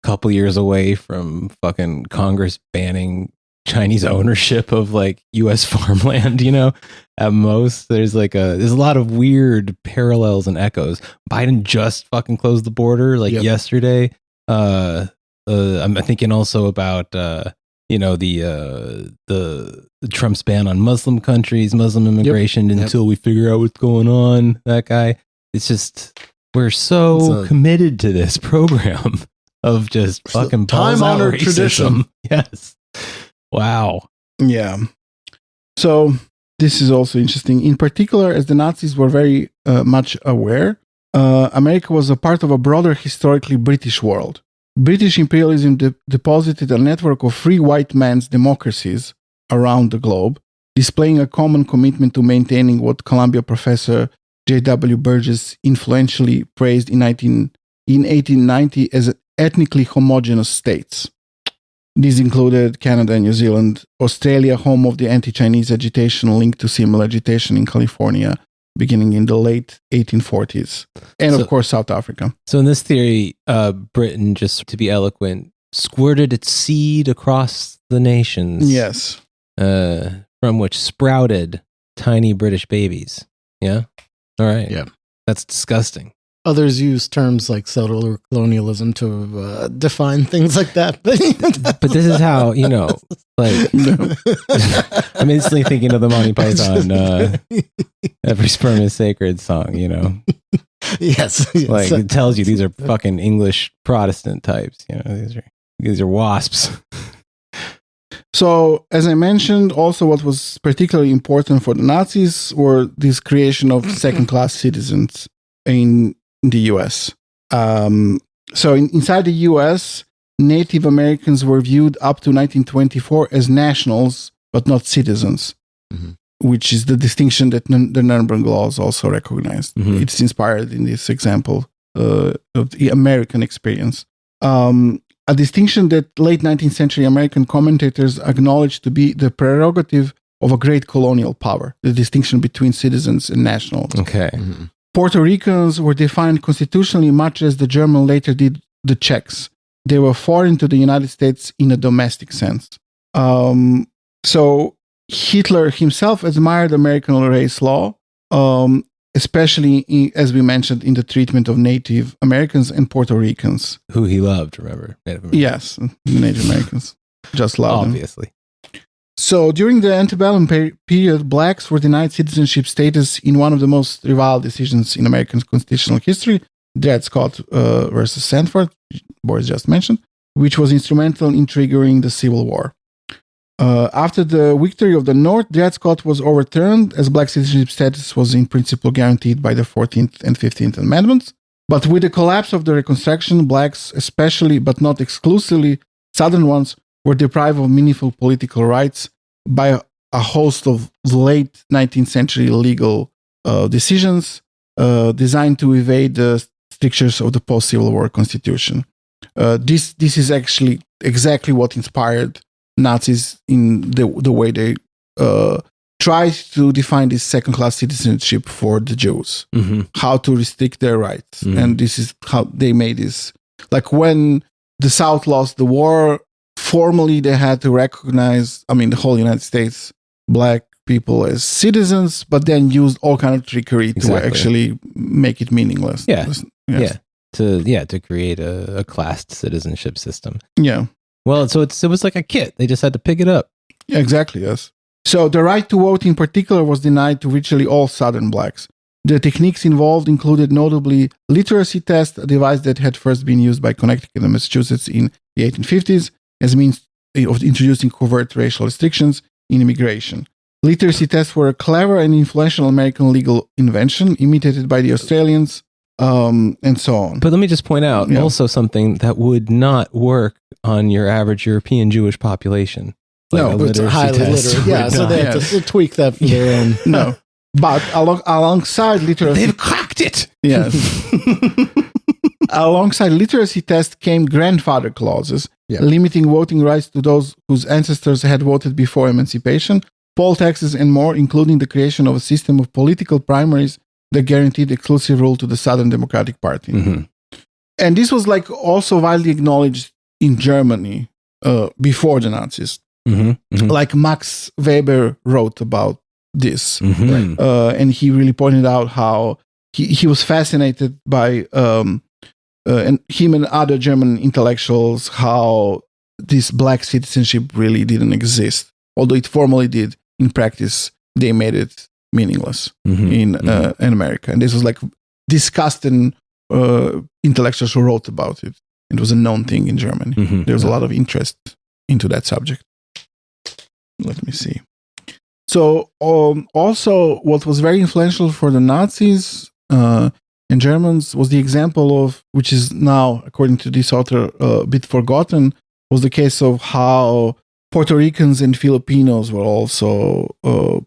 A: couple years away from fucking Congress banning Chinese ownership of like U.S. farmland, you know. At most, there's a lot of weird parallels and echoes. Biden just fucking closed the border yesterday. I'm thinking also about the Trump's ban on Muslim countries, Muslim immigration until we figure out what's going on. That guy. It's just we're so committed to this program of just fucking
B: time-honored tradition.
A: Yes. Wow.
B: Yeah. So this is also interesting. In particular, as the Nazis were very much aware, America was a part of a broader historically British world. British imperialism deposited a network of free white man's democracies around the globe, displaying a common commitment to maintaining what Columbia professor J.W. Burgess influentially praised in 1890 as ethnically homogeneous states. These included Canada and New Zealand, Australia, home of the anti-Chinese agitation linked to similar agitation in California, beginning in the late 1840s. And of course, South Africa.
A: So in this theory, Britain, just to be eloquent, squirted its seed across the nations.
B: Yes.
A: From which sprouted tiny British babies. Yeah? All right.
C: Yeah.
A: That's disgusting.
C: Others use terms like settler colonialism to define things like that. But
A: this is how, like, I'm instantly thinking of the Monty Python, Every Sperm is Sacred song,
C: Yes.
A: Like, it tells you these are fucking English Protestant types, these are wasps.
B: So, as I mentioned, also what was particularly important for the Nazis were this creation of second-class citizens in the U.S. Inside the U.S., Native Americans were viewed up to 1924 as nationals, but not citizens, which is the distinction that the Nuremberg Laws also recognized.
A: Mm-hmm.
B: It's inspired in this example of the American experience. A distinction that late 19th century American commentators acknowledged to be the prerogative of a great colonial power, the distinction between citizens and nationals.
A: Okay.
B: Mm-hmm. Puerto Ricans were defined constitutionally much as the German later did the Czechs. They were foreign to the United States in a domestic sense. So Hitler himself admired American race law, especially, as we mentioned, in the treatment of Native Americans and Puerto Ricans.
A: Who he loved, remember? Native Americans.
B: Yes, Native Americans. Just loved
A: Obviously.
B: them. So during the antebellum period, blacks were denied citizenship status in one of the most reviled decisions in American constitutional history, Dred Scott versus Sanford, Boris just mentioned, which was instrumental in triggering the Civil War. After the victory of the North, Dred Scott was overturned as black citizenship status was in principle guaranteed by the 14th and 15th Amendments. But with the collapse of the Reconstruction, blacks, especially but not exclusively Southern ones, were deprived of meaningful political rights by a host of late 19th century legal decisions designed to evade the strictures of the post-Civil War Constitution. This is actually exactly what inspired Nazis in the way they tried to define this second-class citizenship for the Jews, how to restrict their rights. And this is how they made this. Like when the South lost the war, formally they had to recognize, the whole United States, black people as citizens, but then used all kind of trickery to actually make it meaningless.
A: Yeah.
B: Yes.
A: To create a classed citizenship system.
B: Yeah.
A: Well, so it was like a kit. They just had to pick it up.
B: Exactly, yes. So the right to vote in particular was denied to virtually all Southern blacks. The techniques involved included notably literacy test, a device that had first been used by Connecticut and Massachusetts in the 1850s as a means of introducing covert racial restrictions in immigration. Literacy tests were a clever and influential American legal invention imitated by the Australians, and so on.
A: But let me just point out also something that would not work on your average European Jewish population.
C: Like it's highly literate. Yeah, so they have to tweak that for their own.
B: No. But alongside literacy...
A: They've cracked it!
B: Yes. Alongside literacy tests came grandfather clauses, limiting voting rights to those whose ancestors had voted before emancipation, poll taxes, and more, including the creation of a system of political primaries that guaranteed exclusive rule to the Southern Democratic Party. And this was also widely acknowledged in Germany before the Nazis. Like Max Weber wrote about this, and he really pointed out how he was fascinated by and him and other German intellectuals, how this black citizenship really didn't exist, although it formally did. In practice, they made it meaningless in America, and this was like discussed in intellectuals who wrote about it. It was a known thing in Germany. There was a lot of interest into that subject. Let me see. So also what was very influential for the Nazis and Germans was the example of, which is now, according to this author, a bit forgotten, was the case of how Puerto Ricans and Filipinos were also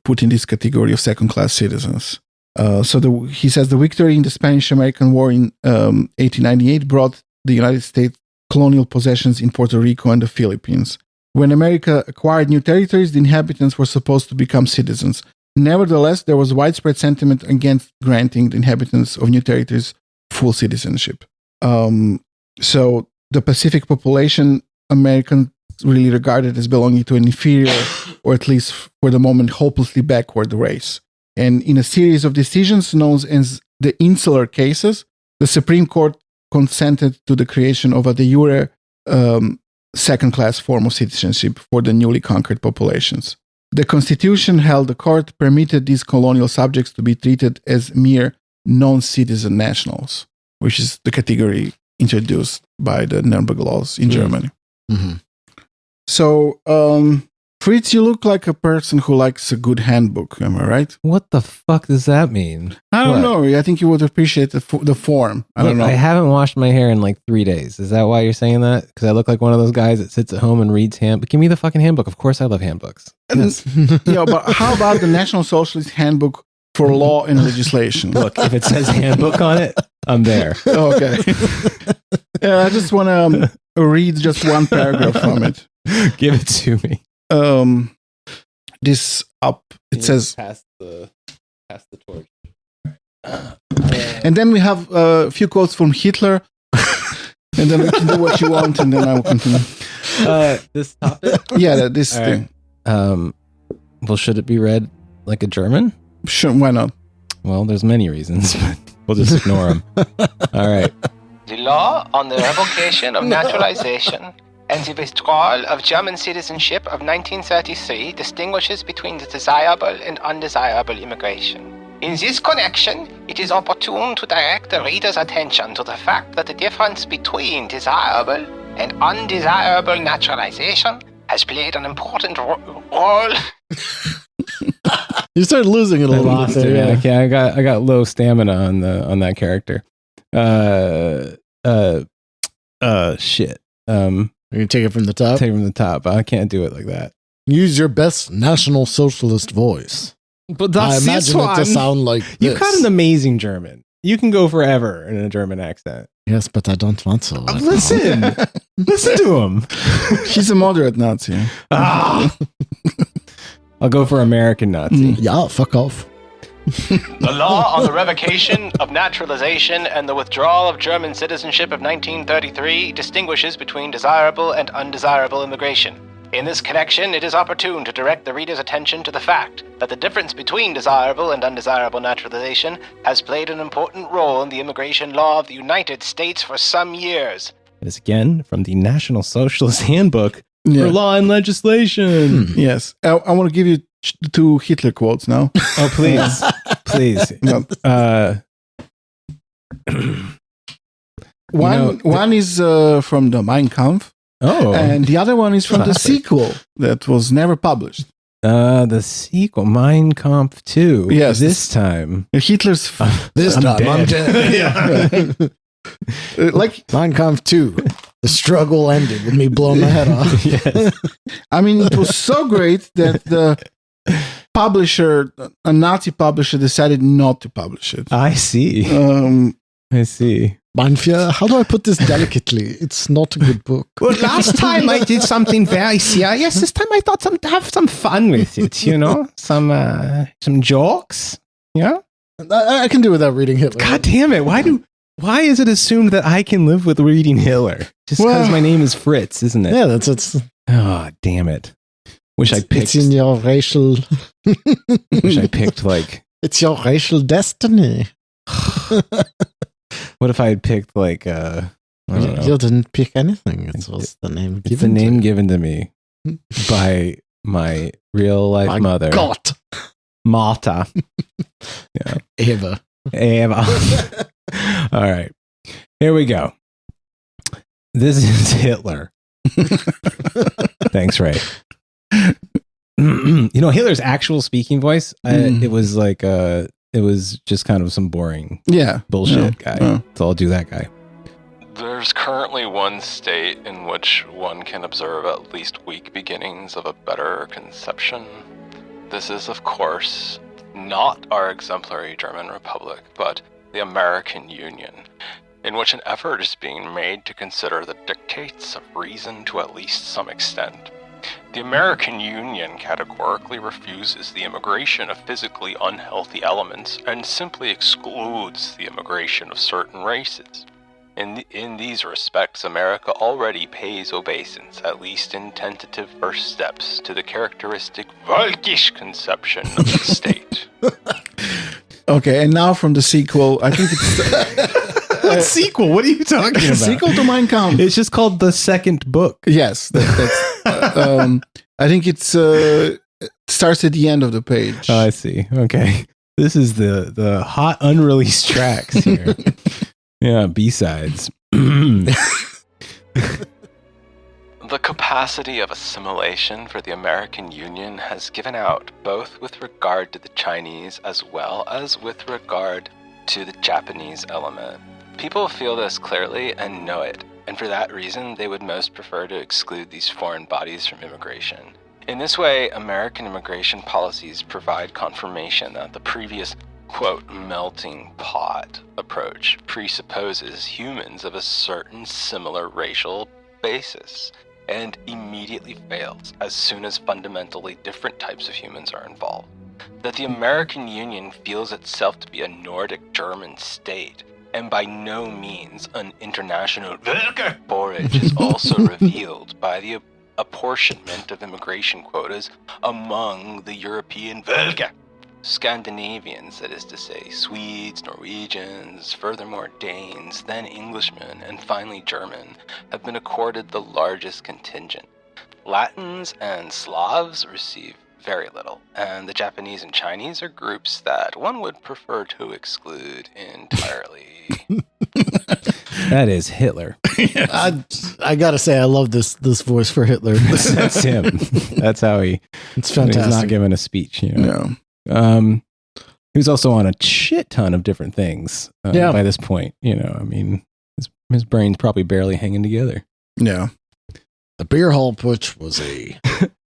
B: put in this category of second-class citizens. He says the victory in the Spanish-American War in 1898 brought the United States colonial possessions in Puerto Rico and the Philippines. When America acquired new territories, the inhabitants were supposed to become citizens. Nevertheless, there was widespread sentiment against granting the inhabitants of new territories full citizenship. So the Pacific population, Americans really regarded as belonging to an inferior, or at least for the moment, hopelessly backward race. And in a series of decisions known as the Insular Cases, the Supreme Court consented to the creation of a de jure second-class form of citizenship for the newly conquered populations. The Constitution held the court permitted these colonial subjects to be treated as mere non-citizen nationals, which is the category introduced by the Nuremberg Laws in Germany. So, Fritz, you look like a person who likes a good handbook, am I right?
A: What the fuck does that mean?
B: I don't know. I think you would appreciate the form. I don't know.
A: I haven't washed my hair in like 3 days. Is that why you're saying that? Because I look like one of those guys that sits at home and reads handbook. Give me the fucking handbook. Of course I love handbooks.
B: Yes. But how about the National Socialist Handbook for Law and Legislation?
A: Look, if it says handbook on it, I'm there.
B: Okay. I just want to read just one paragraph from it.
A: Give it to me.
B: This up. It says
A: pass the torch.
B: And then we have a few quotes from Hitler, and then we can do what you want, and then I will continue.
A: This topic?
B: Yeah, this thing.
A: Right. Well, should it be read like a German?
B: Sure, why not?
A: Well, there's many reasons, but we'll just ignore them. All right.
I: The law on the revocation of naturalization and the withdrawal of German citizenship of 1933 distinguishes between the desirable and undesirable immigration. In this connection, it is opportune to direct the reader's attention to the fact that the difference between desirable and undesirable naturalization has played an important role.
C: You started losing it a little bit there.
A: Yeah. Okay, I got low stamina on that character. Shit.
C: You take it from the top?
A: Take it from the top. I can't do it like that.
C: Use your best National Socialist voice.
A: But that's
C: I imagine it to sound like this.
A: You've got an amazing German. You can go forever in a German accent.
C: Yes, but I don't want to.
A: Listen. Listen to him.
B: He's a moderate Nazi.
A: I'll go for American Nazi.
C: Yeah, fuck off.
I: The law on the revocation of naturalization and the withdrawal of German citizenship of 1933 distinguishes between desirable and undesirable immigration. In this connection, it is opportune to direct the reader's attention to the fact that the difference between desirable and undesirable naturalization has played an important role in the immigration law of the United States for some years.
A: It is again from the National Socialist Handbook for Law and Legislation.
B: Yes. I want to give you 2 Hitler quotes now.
A: Oh, please. Please.
B: One is from the Mein Kampf.
A: Oh.
B: And the other one is from the sequel that was never published.
A: The sequel, Mein Kampf 2.
B: Yes.
A: This time.
B: Hitler's...
C: This time I'm dead.
B: Yeah. Like
C: Mein Kampf 2. The struggle ended with me blowing my head off.
A: Yes.
B: I mean, it was so great that the publisher, a Nazi publisher, decided not to publish it.
A: I see. I see.
C: Manfia, how do I put this delicately? It's not a good book.
A: Well, last time I did something very serious. This time I thought to have some fun with it, you know? Some jokes, yeah?
C: I can do without reading Hitler.
A: God damn it. Why do Why is it assumed that I can live with reading Hitler? Just because my name is Fritz, isn't it?
C: Yeah, that's
A: Oh, damn it. Wish I picked.
C: It's in your racial.
A: Wish I picked like.
C: It's your racial destiny.
A: What if I had picked like I don't know.
C: You didn't pick anything. It was the name given.
A: It's the name given to me by my real life mother.
C: God.
A: Marta. Yeah.
C: Eva.
A: All right. Here we go. This is Hitler. Thanks, Ray. Hitler's actual speaking voice, it was like it was just kind of some boring bullshit guy. So I'll do that guy.
J: There's currently one state in which one can observe at least weak beginnings of a better conception. This is, of course, not our exemplary German Republic, but the American Union, in which an effort is being made to consider the dictates of reason to at least some extent. The American Union categorically refuses the immigration of physically unhealthy elements and simply excludes the immigration of certain races. In these respects, America already pays obeisance, at least in tentative first steps, to the characteristic Völkisch conception of the state.
B: Okay, and now from the sequel, I think it's...
A: What sequel? What are you talking about?
B: Sequel to Mein Kampf.
A: It's just called the second book.
B: Yes. That's, I think it starts at the end of the page.
A: Oh, I see. Okay. This is the hot unreleased tracks here. Yeah, B-sides.
J: The capacity of assimilation for the American Union has given out, both with regard to the Chinese as well as with regard to the Japanese element. People feel this clearly and know it, and for that reason they would most prefer to exclude these foreign bodies from immigration. In this way, American immigration policies provide confirmation that the previous quote, melting pot approach presupposes humans of a certain similar racial basis and immediately fails as soon as fundamentally different types of humans are involved. That the American Union feels itself to be a Nordic German state and by no means an international Völkerborg is also revealed by the apportionment of immigration quotas among the European Völker. Scandinavians, that is to say, Swedes, Norwegians, furthermore Danes, then Englishmen, and finally German, have been accorded the largest contingent. Latins and Slavs receive very little, and the Japanese and Chinese are groups that one would prefer to exclude entirely.
A: That is Hitler.
C: I gotta say, I love this voice for Hitler.
A: That's him. That's how
C: it's fantastic.
A: He's not giving a speech, No. He was also on a shit ton of different things by this point. I mean, his brain's probably barely hanging together.
B: Yeah.
C: The beer hall putsch was a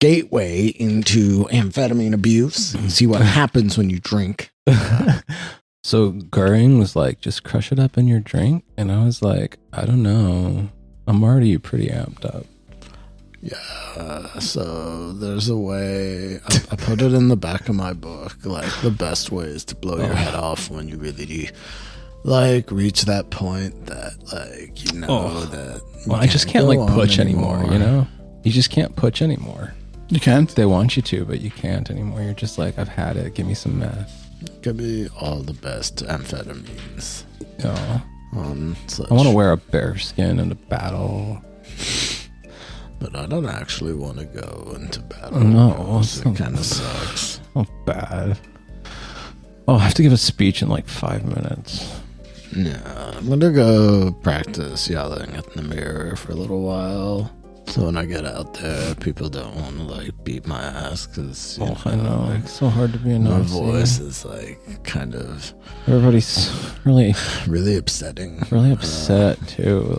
C: gateway into amphetamine abuse. See what happens when you drink.
A: So Goering was like, just crush it up in your drink. And I was like, I don't know. I'm already pretty amped up.
C: Yeah, so there's a way, I put it in the back of my book, like the best ways to blow your head off when you really reach that point that that.
A: Well, I just can't putsch anymore, You just can't putsch anymore.
B: You can't?
A: They want you to, but you can't anymore. You're just like, I've had it. Give me some meth.
C: Give me all the best amphetamines.
A: Oh. I want to wear a bear skin in a battle.
C: But I don't actually want to go into battle.
A: No.
C: It kind of sucks.
A: Oh, bad. Oh, I have to give a speech in 5 minutes.
C: Yeah, I'm going to go practice yelling at the mirror for a little while. So when I get out there, people don't want to beat my ass because
A: I know it's so hard to be a Nazi.
C: My voice is kind of
A: everybody's
C: really upsetting.
A: Really upset too.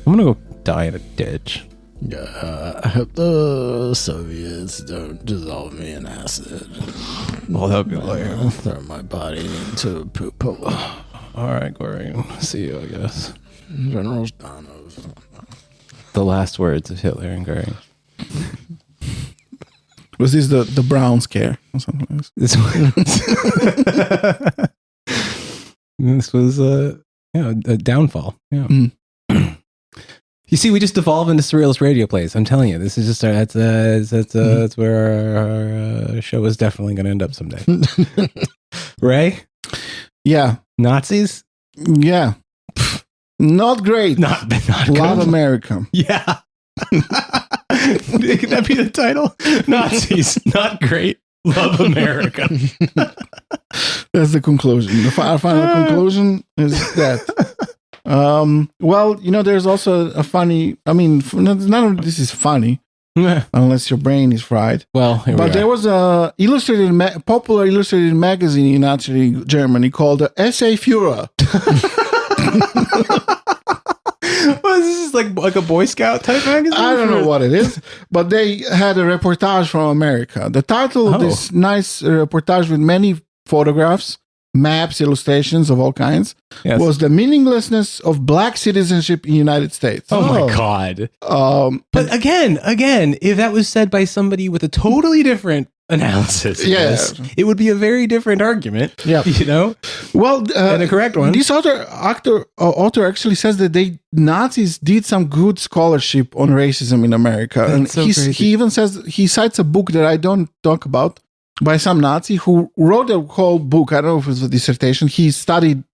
A: I'm gonna go die in a ditch.
C: Yeah, I hope the Soviets don't dissolve me in acid.
A: Well, that'd be lame.
C: Throw my body into a poop hole.
A: All right, Goring. See you, I guess.
C: General Zdanov.
A: The last words of Hitler and Goering.
B: Was this the brown scare or something like this?
A: This was a downfall. Yeah.
B: Mm.
A: You see, we just devolve into surrealist radio plays. I'm telling you, this is just that's where our show is definitely going to end up someday. Ray?
B: Yeah.
A: Nazis?
B: Yeah. Not great.
A: Not
B: Love America.
A: Yeah. Could that be the title? Nazis, not great. Love America.
B: That's the conclusion. The final conclusion is that. Well, there's also a funny. I mean, none of this is funny unless your brain is fried.
A: Well,
B: but there was a popular illustrated magazine in Nazi Germany called the SA Führer.
A: Well, this is like a Boy Scout type magazine?
B: I don't know what it is, but they had a reportage from America. The title of this nice reportage with many photographs, maps, illustrations of all kinds was The Meaninglessness of Black Citizenship in the United States.
A: Oh my God. But again, if that was said by somebody with a totally different analysis, it would be a very different argument.
B: Yeah. Well,
A: and a correct one.
B: This author actually says that Nazis did some good scholarship on racism in America.
A: That's
B: and
A: so
B: he even says, he cites a book that I don't talk about by some Nazi who wrote a whole book. I don't know if it was a dissertation. He spent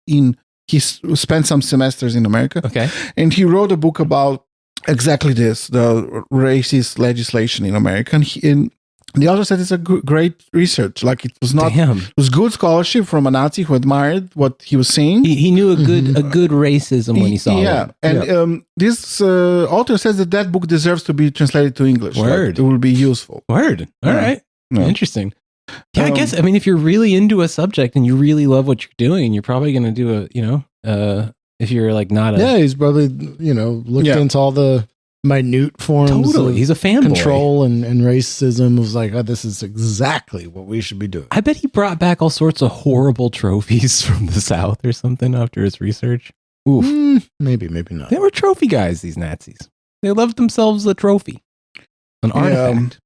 B: some semesters in America.
A: Okay.
B: And he wrote a book about exactly this, the racist legislation in America. And the author said it's a great research. Like it was not, it was good scholarship from a Nazi who admired what he was saying.
A: He knew a good racism when he saw it.
B: Yeah. And this author says that book deserves to be translated to English.
A: Word.
B: Like, it will be useful.
A: Word. All right.
B: No.
A: Interesting. Yeah, I guess, if you're really into a subject and you really love what you're doing, you're probably going to do if you're like not a...
C: Yeah, he's probably, looked into all the minute forms
A: totally. He's a fanboy.
C: Control and racism. Was like, this is exactly what we should be doing.
A: I bet he brought back all sorts of horrible trophies from the South or something after his research. Oof.
C: Maybe not.
A: They were trophy guys, these Nazis. They loved themselves a trophy. An artifact.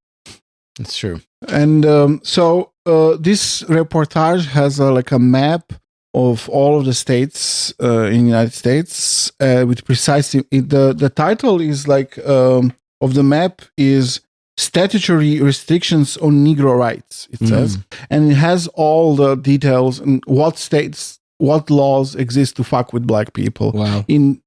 C: It's true.
B: And so this reportage has a map of all of the states in the United States with precisely the title is of the map is Statutory Restrictions on Negro Rights, it says, and it has all the details and what laws exist to fuck with black people.
A: Wow.
B: in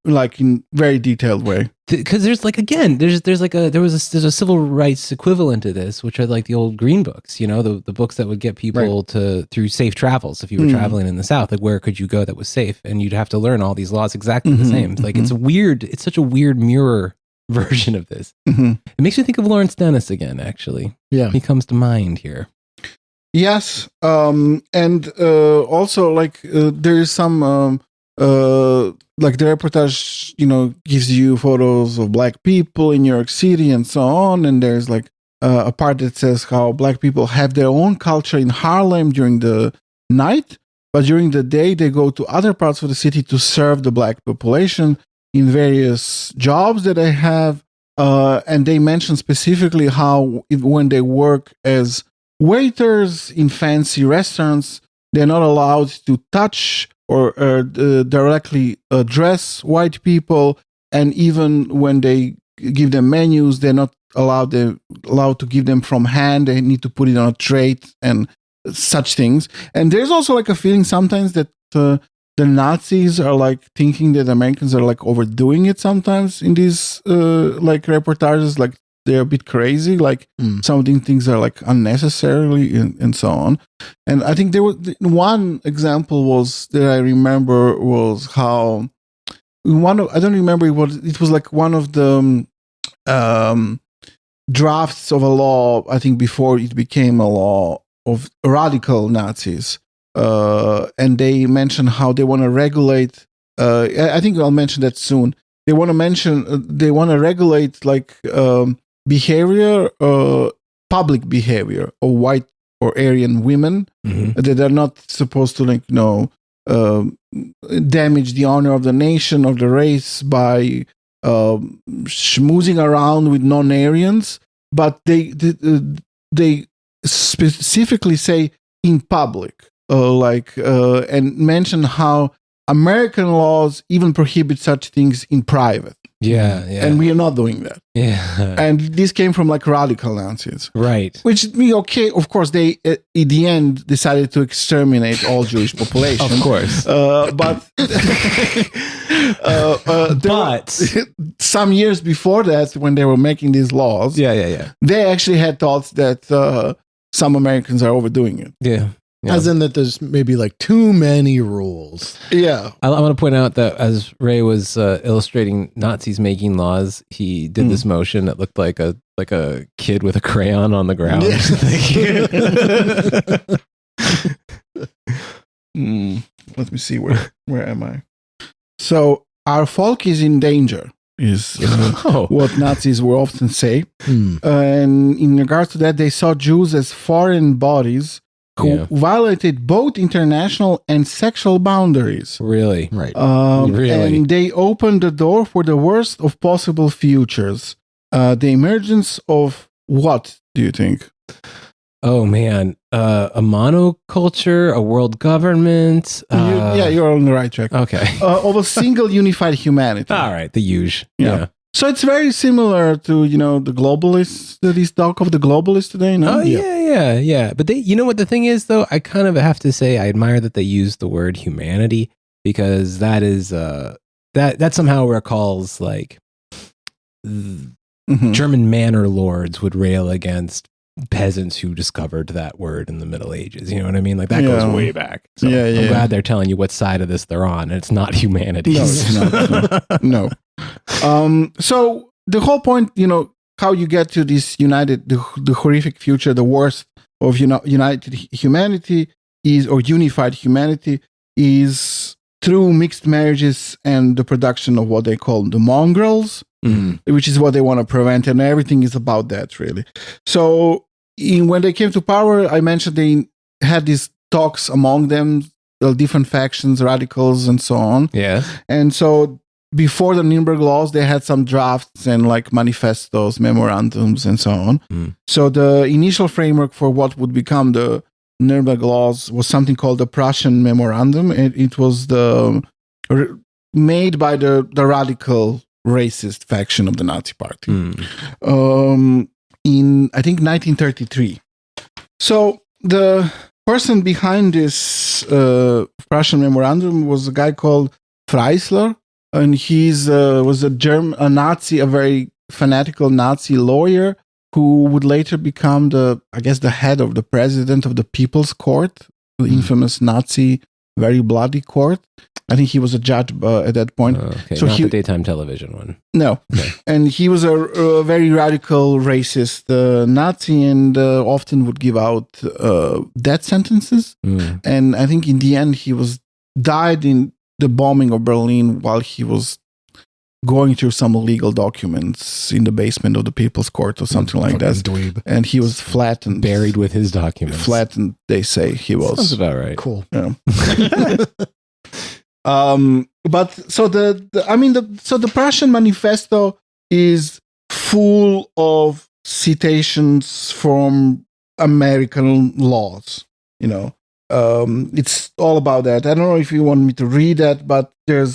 B: very detailed way.
A: Because there's there's a civil rights equivalent to this, which are like the old green books, the books that would get people through safe travels. If you were traveling in the South, like where could you go that was safe? And you'd have to learn all these laws exactly the same. Like it's such a weird mirror version of this. It makes me think of Lawrence Dennis again, actually.
C: Yeah.
A: He comes to mind here.
B: Yes. And also there is some the reportage, gives you photos of black people in New York City and so on. And there's a part that says how black people have their own culture in Harlem during the night, but during the day they go to other parts of the city to serve the black population in various jobs that they have. And they mention specifically how when they work as waiters in fancy restaurants, they're not allowed to touch or directly address white people, and even when they give them menus, they're not allowed to give them from hand. They need to put it on a tray and such things. And there's also a feeling sometimes that the Nazis are thinking that Americans are overdoing it sometimes in these reportages, they're a bit crazy, some of these things are unnecessarily and so on. And I think there was one example that I remember was how I don't remember it was one of the drafts of a law, I think before it became a law, of radical Nazis. And they mentioned how they want to regulate, I think I'll mention that soon. They want to regulate behavior, public behavior of white or Aryan women that are not supposed to damage the honor of the nation or the race by schmoozing around with non-Aryans, but they specifically say in public, and mention how American laws even prohibit such things in private.
A: Yeah.
B: And we are not doing that.
A: Yeah.
B: And this came from like radical Nazis.
A: Right.
B: Which, okay, of course, they, in the end, decided to exterminate all Jewish population.
A: Of course.
B: But some years before that, when they were making these laws, they actually had thoughts that some Americans are overdoing it.
A: Yeah.
C: As in that there's maybe like too many rules.
B: Yeah.
A: I want to point out that as Ray was illustrating Nazis making laws, he did this motion that looked like a kid with a crayon on the ground.
B: Let me see, where am I? So, our folk is in danger, is what Nazis will often say. And in regards to that, they saw Jews as foreign bodies who violated both international and sexual boundaries.
A: Really?
C: Right.
A: Really?
B: And they opened the door for the worst of possible futures. The emergence of what, do you think?
A: Oh, man. A monoculture, a world government.
B: You're on the right track.
A: Okay.
B: Of a single unified humanity.
A: All right. The usual.
B: Yeah. So it's very similar to, the globalists, these talk of the globalists today, no?
A: Oh, yeah. But you know what the thing is, though? I kind of have to say I admire that they use the word humanity, because that is, that somehow recalls like German manor lords would rail against peasants who discovered that word in the Middle Ages. You know what I mean? Like that goes way back. So I'm glad they're telling you what side of this they're on, and it's not humanities.
B: No. So the whole point, how you get to this the horrific future, the worst of united humanity or unified humanity is through mixed marriages and the production of what they call the mongrels, which is what they want to prevent. And everything is about that, really. So when they came to power, I mentioned they had these talks among them, different factions, radicals, and so on.
A: Yeah.
B: And so before the Nuremberg Laws, they had some drafts and like manifestos, memorandums, and so on. So the initial framework for what would become the Nuremberg Laws was something called the Prussian Memorandum. It was made by the radical racist faction of the Nazi Party in, I think, 1933. So the person behind this Prussian Memorandum was a guy called Freisler. And he's was a Nazi, a very fanatical Nazi lawyer who would later become the head of the president of the People's Court, the infamous Nazi, very bloody court. I think he was a judge at that point.
A: Okay, so not the daytime television one.
B: No. Okay. And he was a very radical racist Nazi, and often would give out death sentences. And I think in the end he died in the bombing of Berlin while he was going through some illegal documents in the basement of the People's Court or something like that.
C: Dweeb.
B: And he was flattened.
A: Buried with his documents.
B: Flattened, they say he was.
A: Sounds about right.
C: Cool.
B: Yeah. But so the Prussian Manifesto is full of citations from American laws, it's all about that. I don't know if you want me to read that, but they're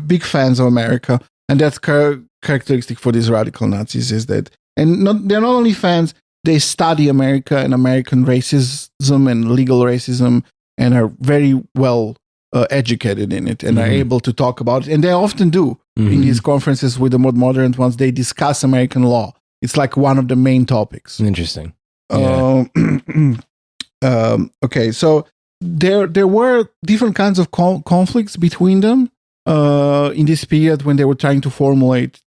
B: big fans of America, and that's characteristic for these radical Nazis is that, and they're not only fans, they study America and American racism and legal racism, and are very well educated in it, and are able to talk about it, and they often do in these conferences with the more modern ones. They discuss American law. It's like one of the main topics.
A: Interesting.
B: Okay, so there were different kinds of conflicts between them in this period when they were trying to formulate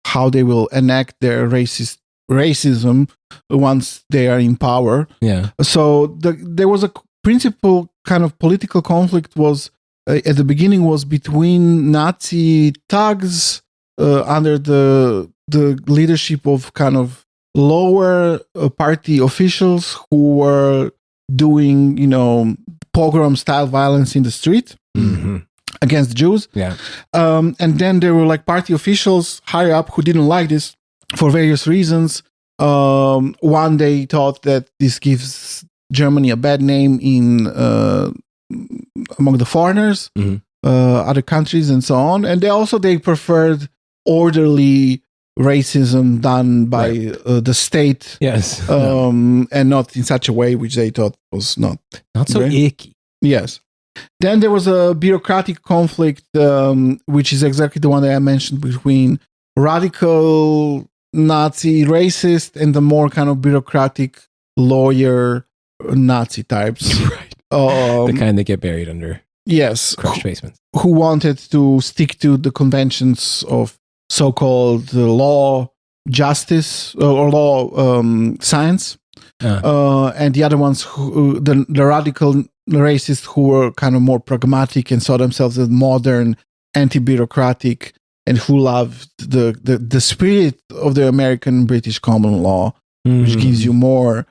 B: how they will enact their racism once they are in power.
A: Yeah.
B: So there was a principal kind of political conflict was at the beginning was between Nazi thugs under the leadership of kind of lower party officials who were doing, pogrom style violence in the street against Jews.
A: Yeah.
B: And then there were like party officials higher up who didn't like this for various reasons. One, they thought that this gives Germany a bad name in among the foreigners, other countries, and so on. And they preferred orderly racism done by the state, and not in such a way which they thought was not
A: so icky.
B: Yes. Then there was a bureaucratic conflict, which is exactly the one that I mentioned, between radical Nazi racist and the more kind of bureaucratic lawyer Nazi types.
A: Right. The kind that get buried under crushed basements.
B: Who wanted to stick to the conventions of so-called law, justice, or law science. And the other ones, the radical racists who were kind of more pragmatic and saw themselves as modern, anti-bureaucratic, and who loved the spirit of the American British common law, which gives you more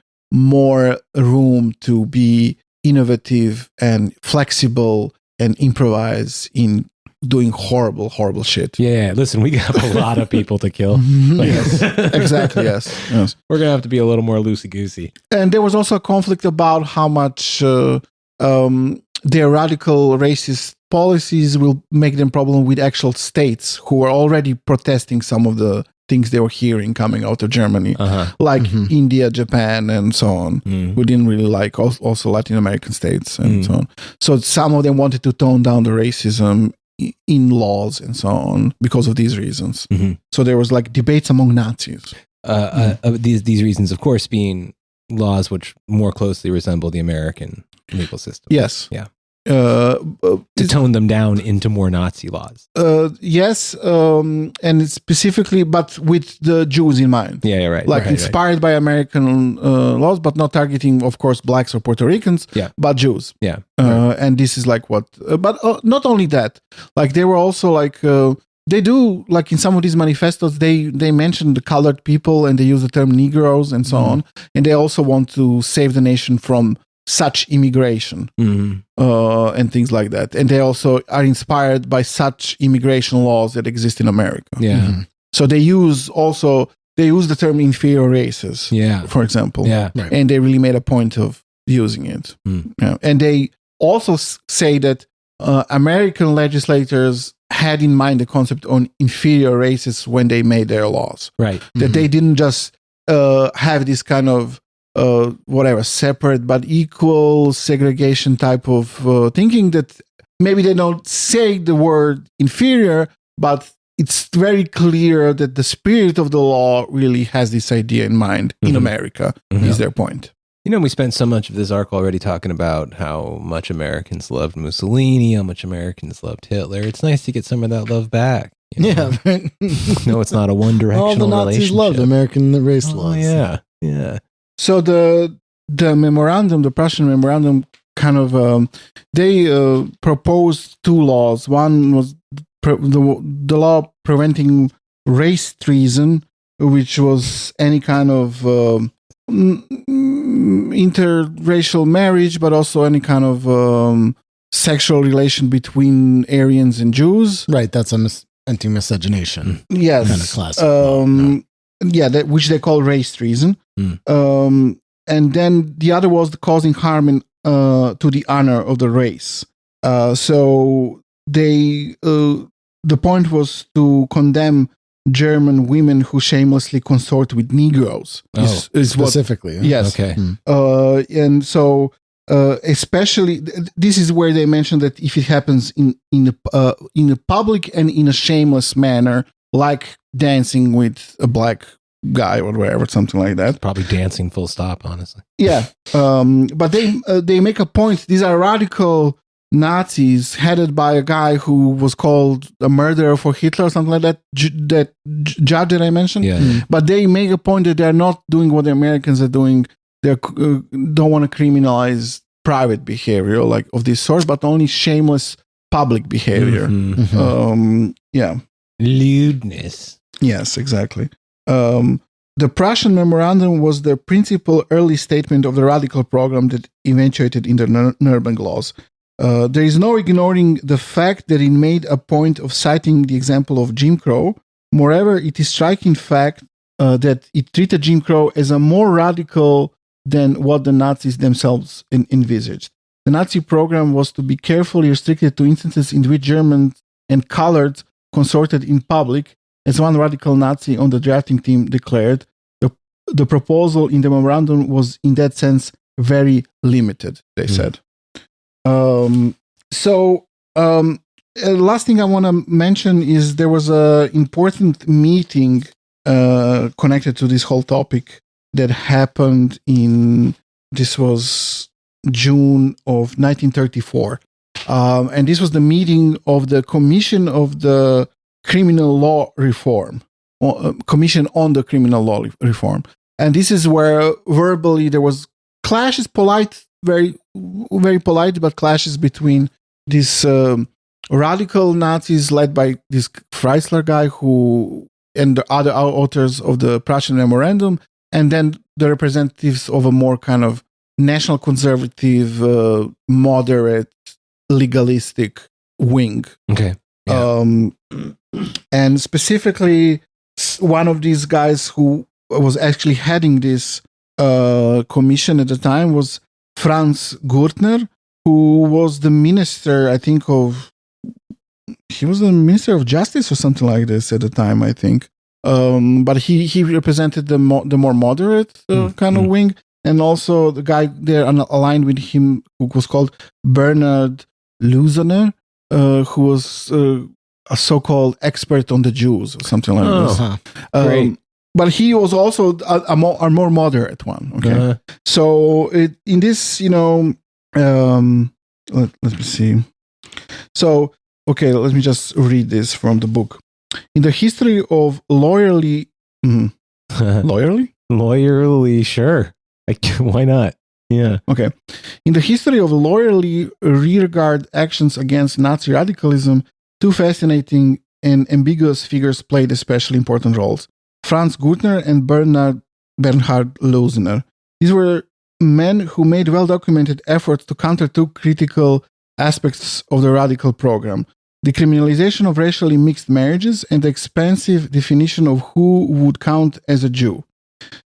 B: room to be innovative and flexible and improvise in doing horrible shit.
A: Yeah, listen, we have a lot of people to kill.
B: Yes, exactly. Yes.
A: We're gonna have to be a little more loosey goosey.
B: And there was also a conflict about how much their radical racist policies will make them problem with actual states who were already protesting some of the things they were hearing coming out of Germany, like India, Japan, and so on, who didn't really like also Latin American states and so on. So some of them wanted to tone down the racism in laws and so on because of these reasons. So there was like debates among Nazis.
A: These reasons, of course, being laws which more closely resemble the American legal system.
B: Yes.
A: Yeah. To tone them down into more Nazi laws.
B: Yes, and specifically, but with the Jews in mind.
A: Yeah, right.
B: Like inspired by American laws, but not targeting, of course, blacks or Puerto Ricans, but Jews.
A: Yeah.
B: And this is like what, but not only that, like they were also like, they do, like in some of these manifestos, they mention the colored people and they use the term Negroes and so on. And they also want to save the nation from such immigration and things like that. And they also are inspired by such immigration laws that exist in America.
A: Yeah.
B: So they use the term inferior races, for example.
A: Yeah. Right.
B: And they really made a point of using it. Yeah. And they also say that American legislators had in mind the concept on inferior races when they made their laws.
A: Right.
B: That they didn't just have this kind of separate but equal segregation type of thinking, that maybe they don't say the word inferior, but it's very clear that the spirit of the law really has this idea in mind in America, is their point.
A: You know, we spent so much of this arc already talking about how much Americans loved Mussolini, how much Americans loved Hitler. It's nice to get some of that love back.
C: Yeah. Right.
A: No, it's not a one-directional
C: relationship. All the Nazis loved American race laws.
A: Yeah, yeah.
B: So the memorandum, the Prussian memorandum, kind of they proposed two laws. One was the law preventing race treason, which was any kind of interracial marriage, but also any kind of sexual relation between Aryans and Jews.
C: Right, that's anti-miscegenation.
B: Yes,
C: kind of classic.
B: Yeah, which they call race treason. And then the other was the causing harm to the honor of the race. So they, the point was to condemn German women who shamelessly consort with Negroes.
C: Specifically.
B: Yes.
A: Okay.
B: And so, especially, this is where they mentioned that if it happens in a public and in a shameless manner, like dancing with a black guy or whatever, something like that.
A: Probably dancing full stop, honestly.
B: Yeah. But they make a point. These are radical Nazis headed by a guy who was called a murderer for Hitler or something like that, that judge that I mentioned.
A: Yeah.
B: But they make a point that they're not doing what the Americans are doing. They don't want to criminalize private behavior like of this sort, but only shameless public behavior. Yeah.
A: Lewdness.
B: Yes, exactly. The Prussian memorandum was the principal early statement of the radical program that eventuated in the Nuremberg Laws. There is no ignoring the fact that it made a point of citing the example of Jim Crow. Moreover, it is striking fact that it treated Jim Crow as a more radical than what the Nazis themselves envisaged. the Nazi program was to be carefully restricted to instances in which Germans and colored consorted in public. As one radical Nazi on the drafting team declared, the proposal in the memorandum was in that sense very limited, they said. Last thing I want to mention is there was an important meeting connected to this whole topic that happened this was June of 1934. And this was the meeting of the Commission of the Criminal Law Reform, Commission on the Criminal Law Reform. And this is where verbally there was clashes, very, very polite, but clashes between these radical Nazis led by this Freisler guy and the other authors of the Prussian Memorandum, and then the representatives of a more kind of national conservative, moderate, legalistic wing.
A: Okay. Yeah.
B: And specifically, one of these guys who was actually heading this commission at the time was Franz Gürtner, who was the minister, I think, he was the Minister of Justice or something like this at the time, I think. But he represented the more moderate kind of wing. And also the guy there aligned with him, who was called Bernhard Lusener, who was a so-called expert on the Jews or something like this.
A: Great.
B: But he was also a more moderate one. Okay. So in this, let me see. So, okay, let me just read this from the book. In the history of lawyerly,
A: sure. Why not? Yeah.
B: Okay. In the history of lawyerly rearguard actions against Nazi radicalism, two fascinating and ambiguous figures played especially important roles: Franz Gürtner and Bernhard Lusener. These were men who made well-documented efforts to counter two critical aspects of the radical program: the criminalization of racially mixed marriages and the expansive definition of who would count as a Jew.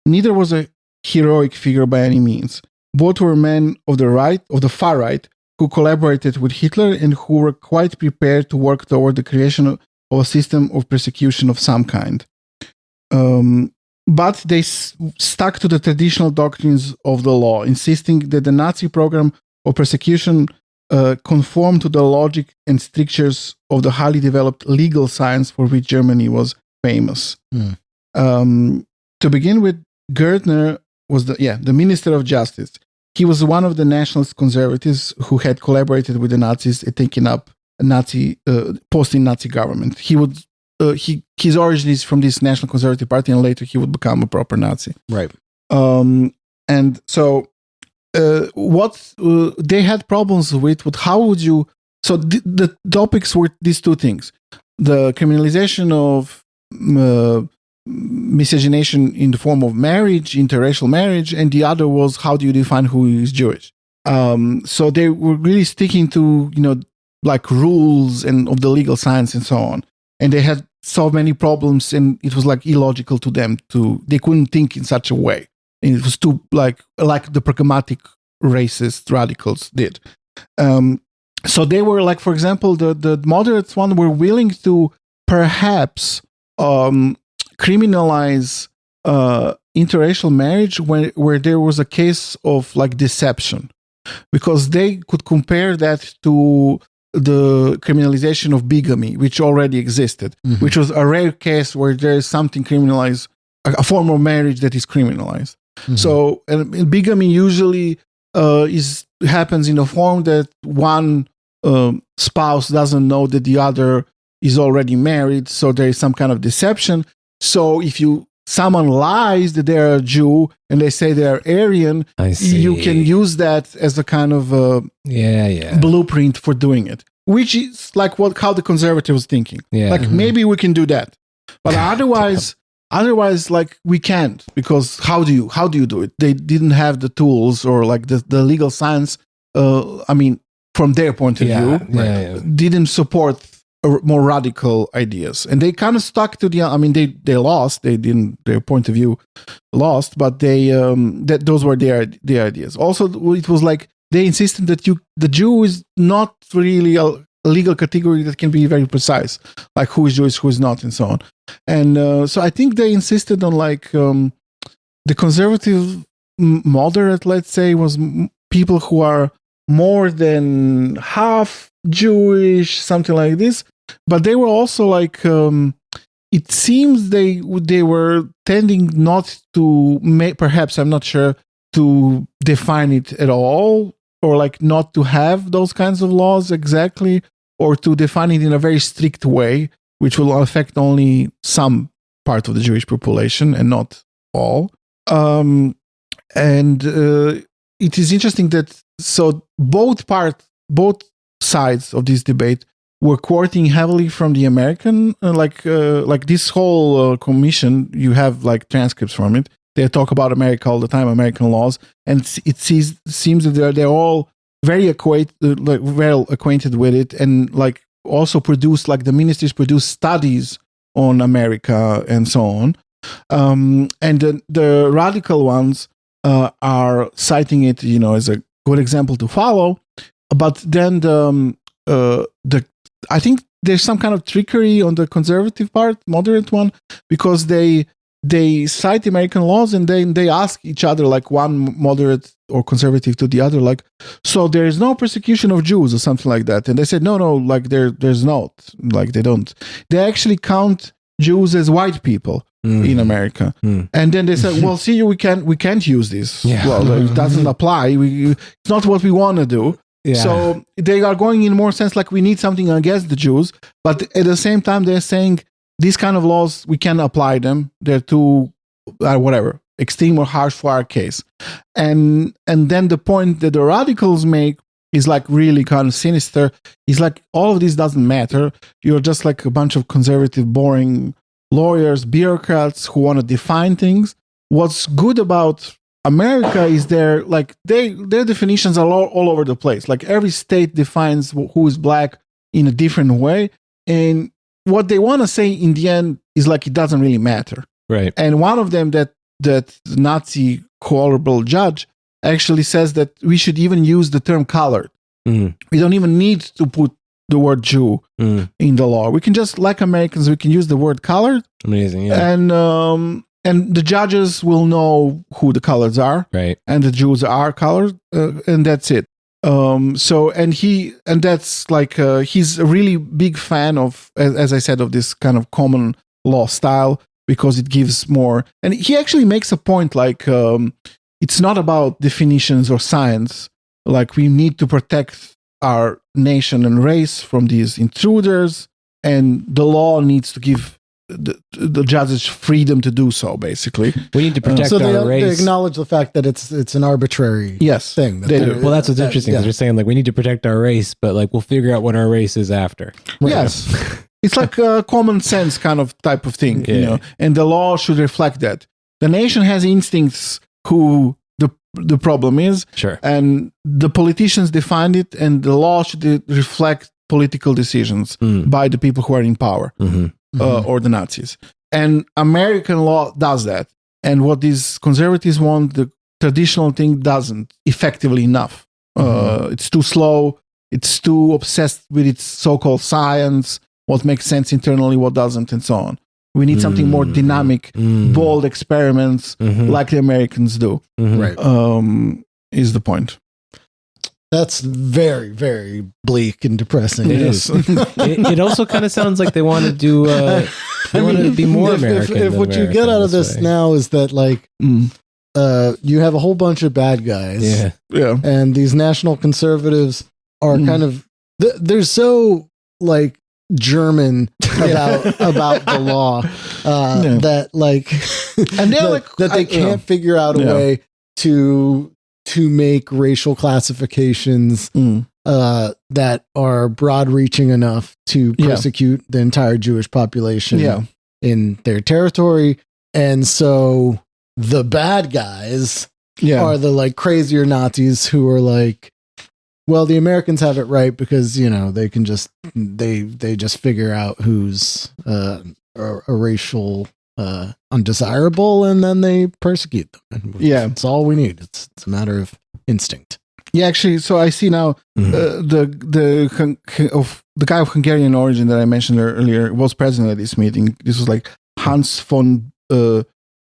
B: Neither was a heroic figure by any means. Both were men of the far right, who collaborated with Hitler and who were quite prepared to work toward the creation of a system of persecution of some kind. But they stuck to the traditional doctrines of the law, insisting that the Nazi program of persecution conformed to the logic and strictures of the highly developed legal science for which Germany was famous. To begin with, Gürtner was the Minister of Justice. He was one of the nationalist conservatives who had collaborated with the Nazis in taking up a post-Nazi government. His origin is from this National Conservative Party, and later he would become a proper Nazi.
C: Right.
B: And so what they had problems with how would you... So the topics were these two things: the criminalization of miscegenation in the form of marriage, interracial marriage, and the other was how do you define who is Jewish. So they were really sticking to like rules and of the legal science and so on, and they had so many problems, and it was like illogical to them they couldn't think in such a way, and it was too like the pragmatic racist radicals did. So they were like, for example, the moderates one were willing to perhaps criminalize interracial marriage where there was a case of like deception, because they could compare that to the criminalization of bigamy, which already existed, which was a rare case where there is something criminalized, a form of marriage that is criminalized. So bigamy usually happens in a form that one spouse doesn't know that the other is already married, so there is some kind of deception. So if someone lies that they're a Jew and they say they're Aryan, you can use that as a kind of blueprint for doing it, which is like how the conservative was thinking. Yeah. Like maybe we can do that, but otherwise, like we can't, because how do you do it? They didn't have the tools or like the legal science. From their point of view, didn't support more radical ideas, and they kind of stuck to they lost. They didn't, their point of view lost, but they those were their ideas. Also, it was like they insisted that the Jew is not really a legal category that can be very precise, like who is Jewish, who is not, and so on. And so I think they insisted on like the conservative moderate, let's say, was people who are more than half Jewish, something like this. But they were also like, it seems they were tending not to perhaps, I'm not sure, to define it at all, or like not to have those kinds of laws exactly, or to define it in a very strict way, which will affect only some part of the Jewish population and not all. It is interesting that so both sides of this debate were quoting heavily from the American, like this whole commission. You have like transcripts from it. They talk about America all the time, American laws, and it seems that they're all very well acquainted with it, and like also produce, like the ministries produce studies on America and so on. And the radical ones are citing it, as a good example to follow. But then I think there's some kind of trickery on the conservative part, moderate one, because they cite American laws and then they ask each other, like one moderate or conservative to the other, like, so there is no persecution of Jews or something like that. And they said, no, like there's not, like they don't. They actually count Jews as white people in America. And then they said, well, see, we can't use this. Yeah. Well, it doesn't apply. It's not what we want to do. Yeah. So they are going in more sense like we need something against the Jews, but at the same time they're saying these kind of laws, we can apply them. They're too whatever, extreme or harsh for our case. And then the point that the radicals make is like really kind of sinister. It's like all of this doesn't matter. You're just like a bunch of conservative, boring lawyers, bureaucrats who want to define things. What's good about America is their definitions are all over the place. Like every state defines who is black in a different way, and what they want to say in the end is like it doesn't really matter.
A: Right.
B: And one of them, that Nazi horrible judge, actually says that we should even use the term colored. We don't even need to put the word Jew in the law. We can just, like Americans, we can use the word colored.
A: Amazing. Yeah.
B: And the judges will know who the colors are,
A: right?
B: And the Jews are colored, and that's it. That's like he's a really big fan of, as I said, of this kind of common law style because it gives more. And he actually makes a point like it's not about definitions or science. Like we need to protect our nation and race from these intruders, and the law needs to give the judges freedom to do so. Basically,
A: we need to protect our race.
C: They acknowledge the fact that it's an arbitrary thing.
B: They do.
A: Well, that's what's interesting. They're saying like we need to protect our race, but like we'll figure out what our race is after.
B: Right. Yes, it's like a common sense kind of type of thing, and the law should reflect that. The nation has instincts who the problem is,
A: sure,
B: and the politicians defined it, and the law should reflect political decisions by the people who are in power. Or the Nazis. And American law does that. And what these conservatives want, the traditional thing doesn't effectively enough. It's too slow. It's too obsessed with its so-called science, what makes sense internally, what doesn't, and so on. We need something more dynamic, bold experiments like the Americans do.
C: Right.
B: Is the point.
C: That's very, very bleak and depressing.
A: It is. It also kind of sounds like they want to do. They want to be more American.
C: If what you get out of this now is that, like, you have a whole bunch of bad guys,
B: yeah,
C: and these national conservatives are kind of they're so like German about the law that like,
B: and they're like
C: that they can't figure out a way to make racial classifications that are broad-reaching enough to persecute the entire Jewish population in their territory. And so the bad guys are the like crazier Nazis who are like, well, the Americans have it right because, they can just, they just figure out who's a racial undesirable, and then they persecute them. And it's all we need. It's a matter of instinct.
B: Yeah, actually, so I see now the guy of Hungarian origin that I mentioned earlier was present at this meeting. This was like Hans von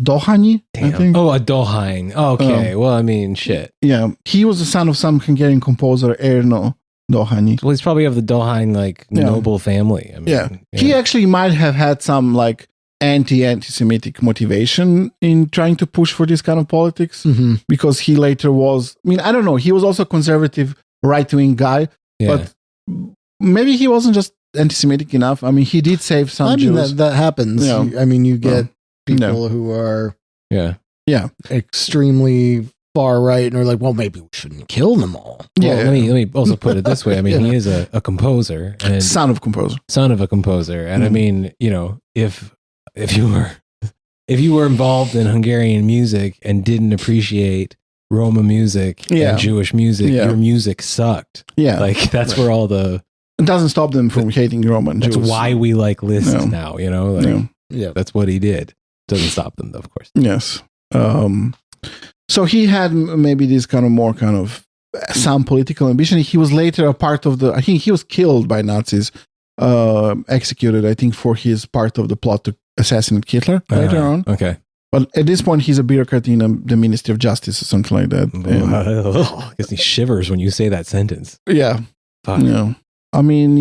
B: Dohány, I think.
A: Oh, a Dohány. Okay, well, I mean, shit.
B: Yeah, he was the son of some Hungarian composer, Erno Dohány.
A: Well, he's probably of the Dohány, like, noble family. I mean,
B: He actually might have had some, like, anti-Semitic motivation in trying to push for this kind of politics because he later was, I mean, I don't know, he was also a conservative right-wing guy, but maybe he wasn't just anti-Semitic enough. I mean, he did save some Jews.
C: That happens. I mean, you get people who are extremely far right and are like, well, maybe we shouldn't kill them all.
A: Let me also put it this way. I mean, he is a composer and
B: son of a composer.
A: And I mean, you know, if you were involved in Hungarian music and didn't appreciate Roma music and Jewish music, your music sucked.
B: Yeah.
A: Like that's where all the...
B: It doesn't stop them from hating Roma and Jews.
A: That's why we like Liszt now, you know? Like, that's what he did. Doesn't stop them, though, of course.
B: Yes. So he had maybe this kind of more kind of some political ambition. He was later a part of I think he was killed by Nazis, executed, I think, for his part of the plot to assassinate Hitler later on.
A: Okay.
B: But at this point, he's a bureaucrat in the Ministry of Justice or something like that.
A: I guess he shivers when you say that sentence.
B: Yeah.
A: Fuck.
B: Yeah. I mean,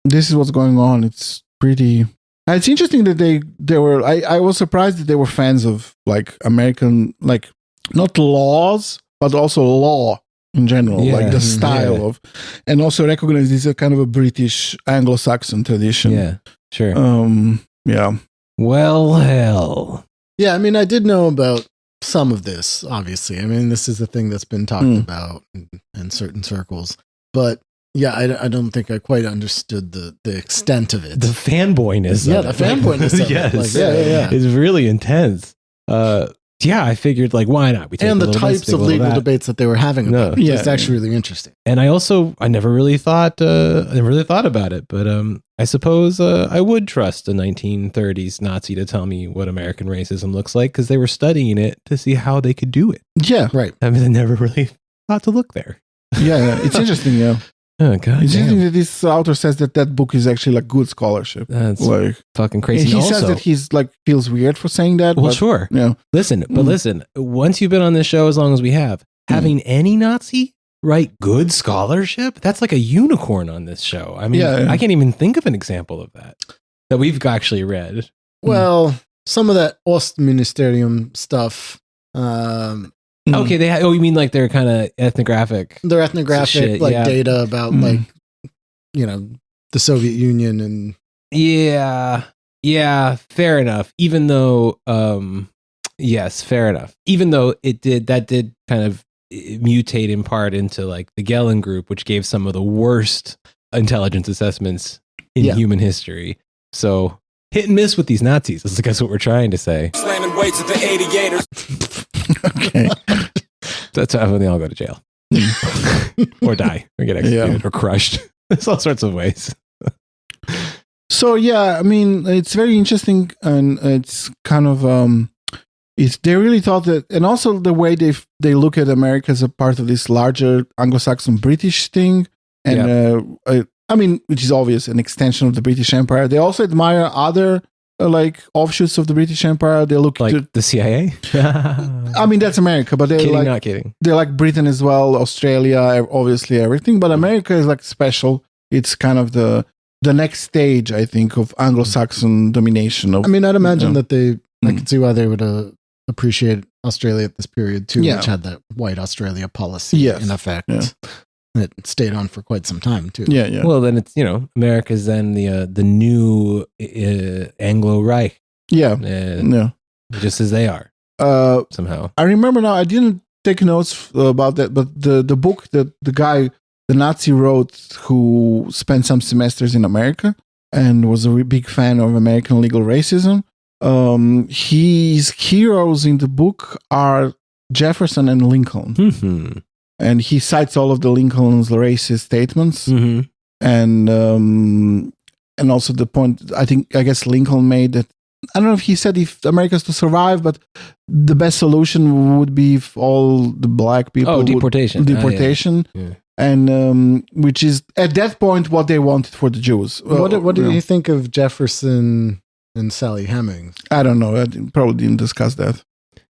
B: this is what's going on. It's pretty... It's interesting that they were... I was surprised that they were fans of, like, American, like, not laws, but also law in general, like the style of... And also recognize this as kind of a British Anglo-Saxon tradition.
A: Yeah, sure.
B: Yeah.
A: Well, hell.
C: Yeah, I mean, I did know about some of this, obviously. I mean, this is a thing that's been talked about in certain circles. But yeah, I don't think I quite understood the extent of it.
A: The fanboyness.
C: Yeah, the fanboyness of
A: yes.
C: it. Like, yeah.
A: It's really intense. I figured, like, why not? We take
C: and the types of legal debates that they were having about it. It's actually really interesting.
A: And I never really thought about it, but I suppose I would trust a 1930s Nazi to tell me what American racism looks like because they were studying it to see how they could do it.
B: Yeah.
C: Right.
A: I mean, I never really thought to look there.
B: Yeah. It's interesting, yeah.
A: Oh, God.
B: It's interesting that this author says that book is actually like good scholarship.
A: That's
B: like
A: fucking crazy.
B: And he says that he's like feels weird for saying that.
A: Well,
B: but,
A: sure.
B: Yeah.
A: Listen, once you've been on this show as long as we have, having any Nazi write good scholarship, that's like a unicorn on this show. I mean, I can't even think of an example of that we've actually read.
C: Well, some of that Ostministerium stuff.
A: Okay, you mean like they're kind of ethnographic?
C: They're ethnographic,
A: shit,
C: data about like, you know, the Soviet Union and...
A: Yeah, fair enough. Even though, yes, fair enough. Even though that did kind of mutate in part into like the Gehlen group, which gave some of the worst intelligence assessments in human history. So hit and miss with these Nazis. I guess what we're trying to say.
K: Slamming weights at the aviators.
B: Okay.
A: That's how they all go to jail. Or die. Or get executed. Or crushed. There's all sorts of ways.
B: So, I mean, it's very interesting. And it's kind of... they really thought that... And also the way they look at America as a part of this larger Anglo-Saxon British thing. And I mean, which is obvious, an extension of the British Empire. They also admire other like offshoots of the British Empire. They look
A: like the CIA.
B: I mean, that's America, but they're like,
A: not kidding.
B: They like Britain as well, Australia, obviously everything. But America is like special. It's kind of the next stage, I think, of Anglo-Saxon domination.
C: I mean, I'd imagine that I can see why they would appreciate Australia at this period too, which had that white Australia policy in effect. Yeah. It stayed on for quite some time too.
B: Yeah.
A: Well, then it's America's then the new Anglo Reich.
B: Yeah.
A: Just as they are somehow.
B: I remember now. I didn't take notes about that, but the book that the Nazi wrote, who spent some semesters in America and was a big fan of American legal racism. His heroes in the book are Jefferson and Lincoln.
A: Mm-hmm.
B: And he cites all of the Lincoln's racist statements, and also the point I guess Lincoln made that don't know if he said if America's to survive, but the best solution would be if all the black people
A: deportation.
B: Yeah. And which is at that point what they wanted for the Jews.
C: What did you think of Jefferson and Sally Hemings?
B: I don't know. I probably didn't discuss that.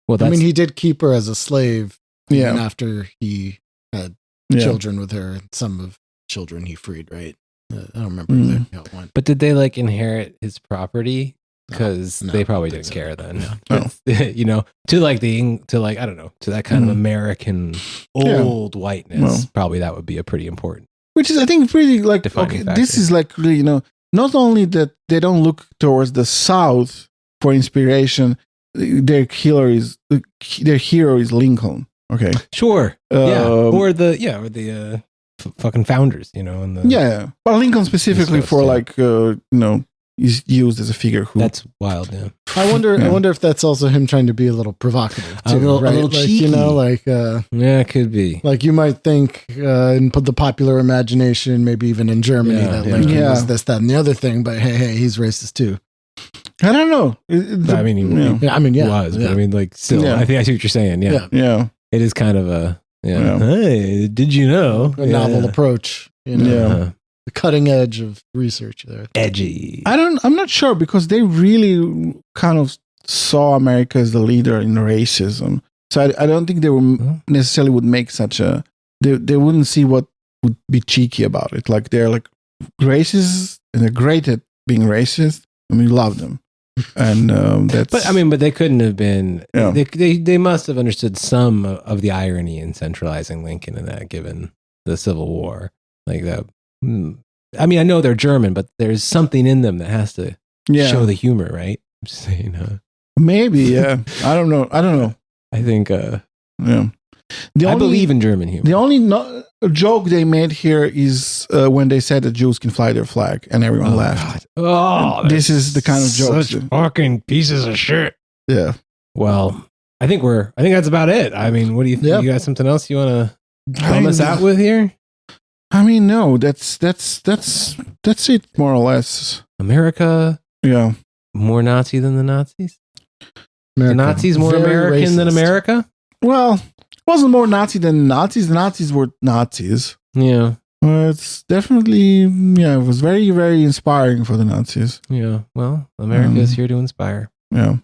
A: Well,
C: I mean, he did keep her as a slave.
B: Yeah.
C: Even after he had children with her, some of children he freed, right? I don't remember exactly how it went.
A: But did they like inherit his property? Because they probably didn't care then. No. You know, to I don't know, to that kind of American old whiteness, probably that would be a pretty important.
B: Which is, I think, pretty like,
A: okay, factor.
B: This is like really, you know, not only that they don't look towards the South for inspiration, their hero is Lincoln. Okay.
A: Sure. Or the fucking founders, you know, and
B: the but Lincoln specifically for you know, is used as a figure who.
A: That's wild. Yeah.
C: I wonder if that's also him trying to be a little provocative too,
A: a little
C: like,
A: cheeky.
C: You know, like
A: it could be.
C: Like you might think in the popular imagination, maybe even in Germany, that Lincoln was this, that, and the other thing. But hey, he's racist too.
B: I don't know.
A: I mean, he was. But I mean, like, still, I think I see what you're saying. Yeah. It is kind of a. Yeah. Hey, did you know?
C: A novel approach. You know, the cutting edge of research there.
A: Edgy.
B: I'm not sure because they really kind of saw America as the leader in racism. So I don't think they were necessarily would make such a. They wouldn't see what would be cheeky about it. Like they're like racist and they're great at being racist. I mean, we love them. And that's.
A: But they couldn't have been. Yeah. They must have understood some of the irony in centralizing Lincoln in that, given the Civil War, like that. I mean, I know they're German, but there's something in them that has to show the humor, right? I'm just saying.
B: Maybe, yeah. I don't know.
A: I think.
B: Yeah.
A: I believe in German humor.
B: The only joke they made here is when they said that Jews can fly their flag, and everyone laughed.
A: God. Oh,
B: this is the kind of joke.
A: Such fucking pieces of shit.
B: Yeah.
A: Well, I think that's about it. I mean, what do you think? Yep. You got something else you want to bum us out with here?
B: I mean, no. That's it, more or less.
A: America.
B: Yeah.
A: More Nazi than the Nazis.
C: America.
A: The Nazis more American than America.
B: Well, it wasn't more Nazi than Nazis. The Nazis were Nazis.
A: Yeah.
B: It's definitely, it was very, very inspiring for the Nazis.
A: Yeah. Well, America is here to inspire.
B: Yeah.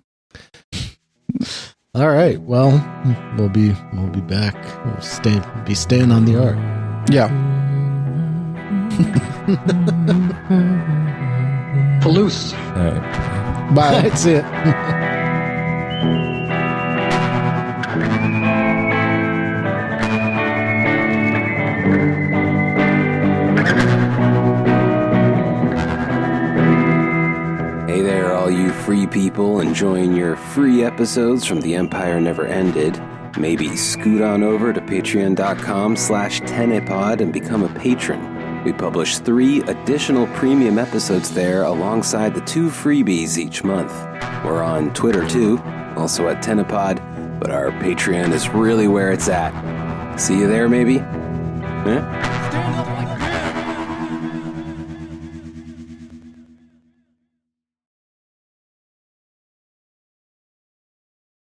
C: All right. Well, we'll be back. We'll be staying on the art.
B: Yeah.
G: Toulouse.
A: All right.
B: Bye.
C: That's it.
J: Hey there, all you free people enjoying your free episodes from The Empire Never Ended. Maybe scoot on over to patreon.com/tenepod and become a patron. We publish 3 additional premium episodes there alongside the 2 freebies each month. We're on Twitter too, also at Tenepod, but our Patreon is really where it's at. See you there, maybe? Yeah?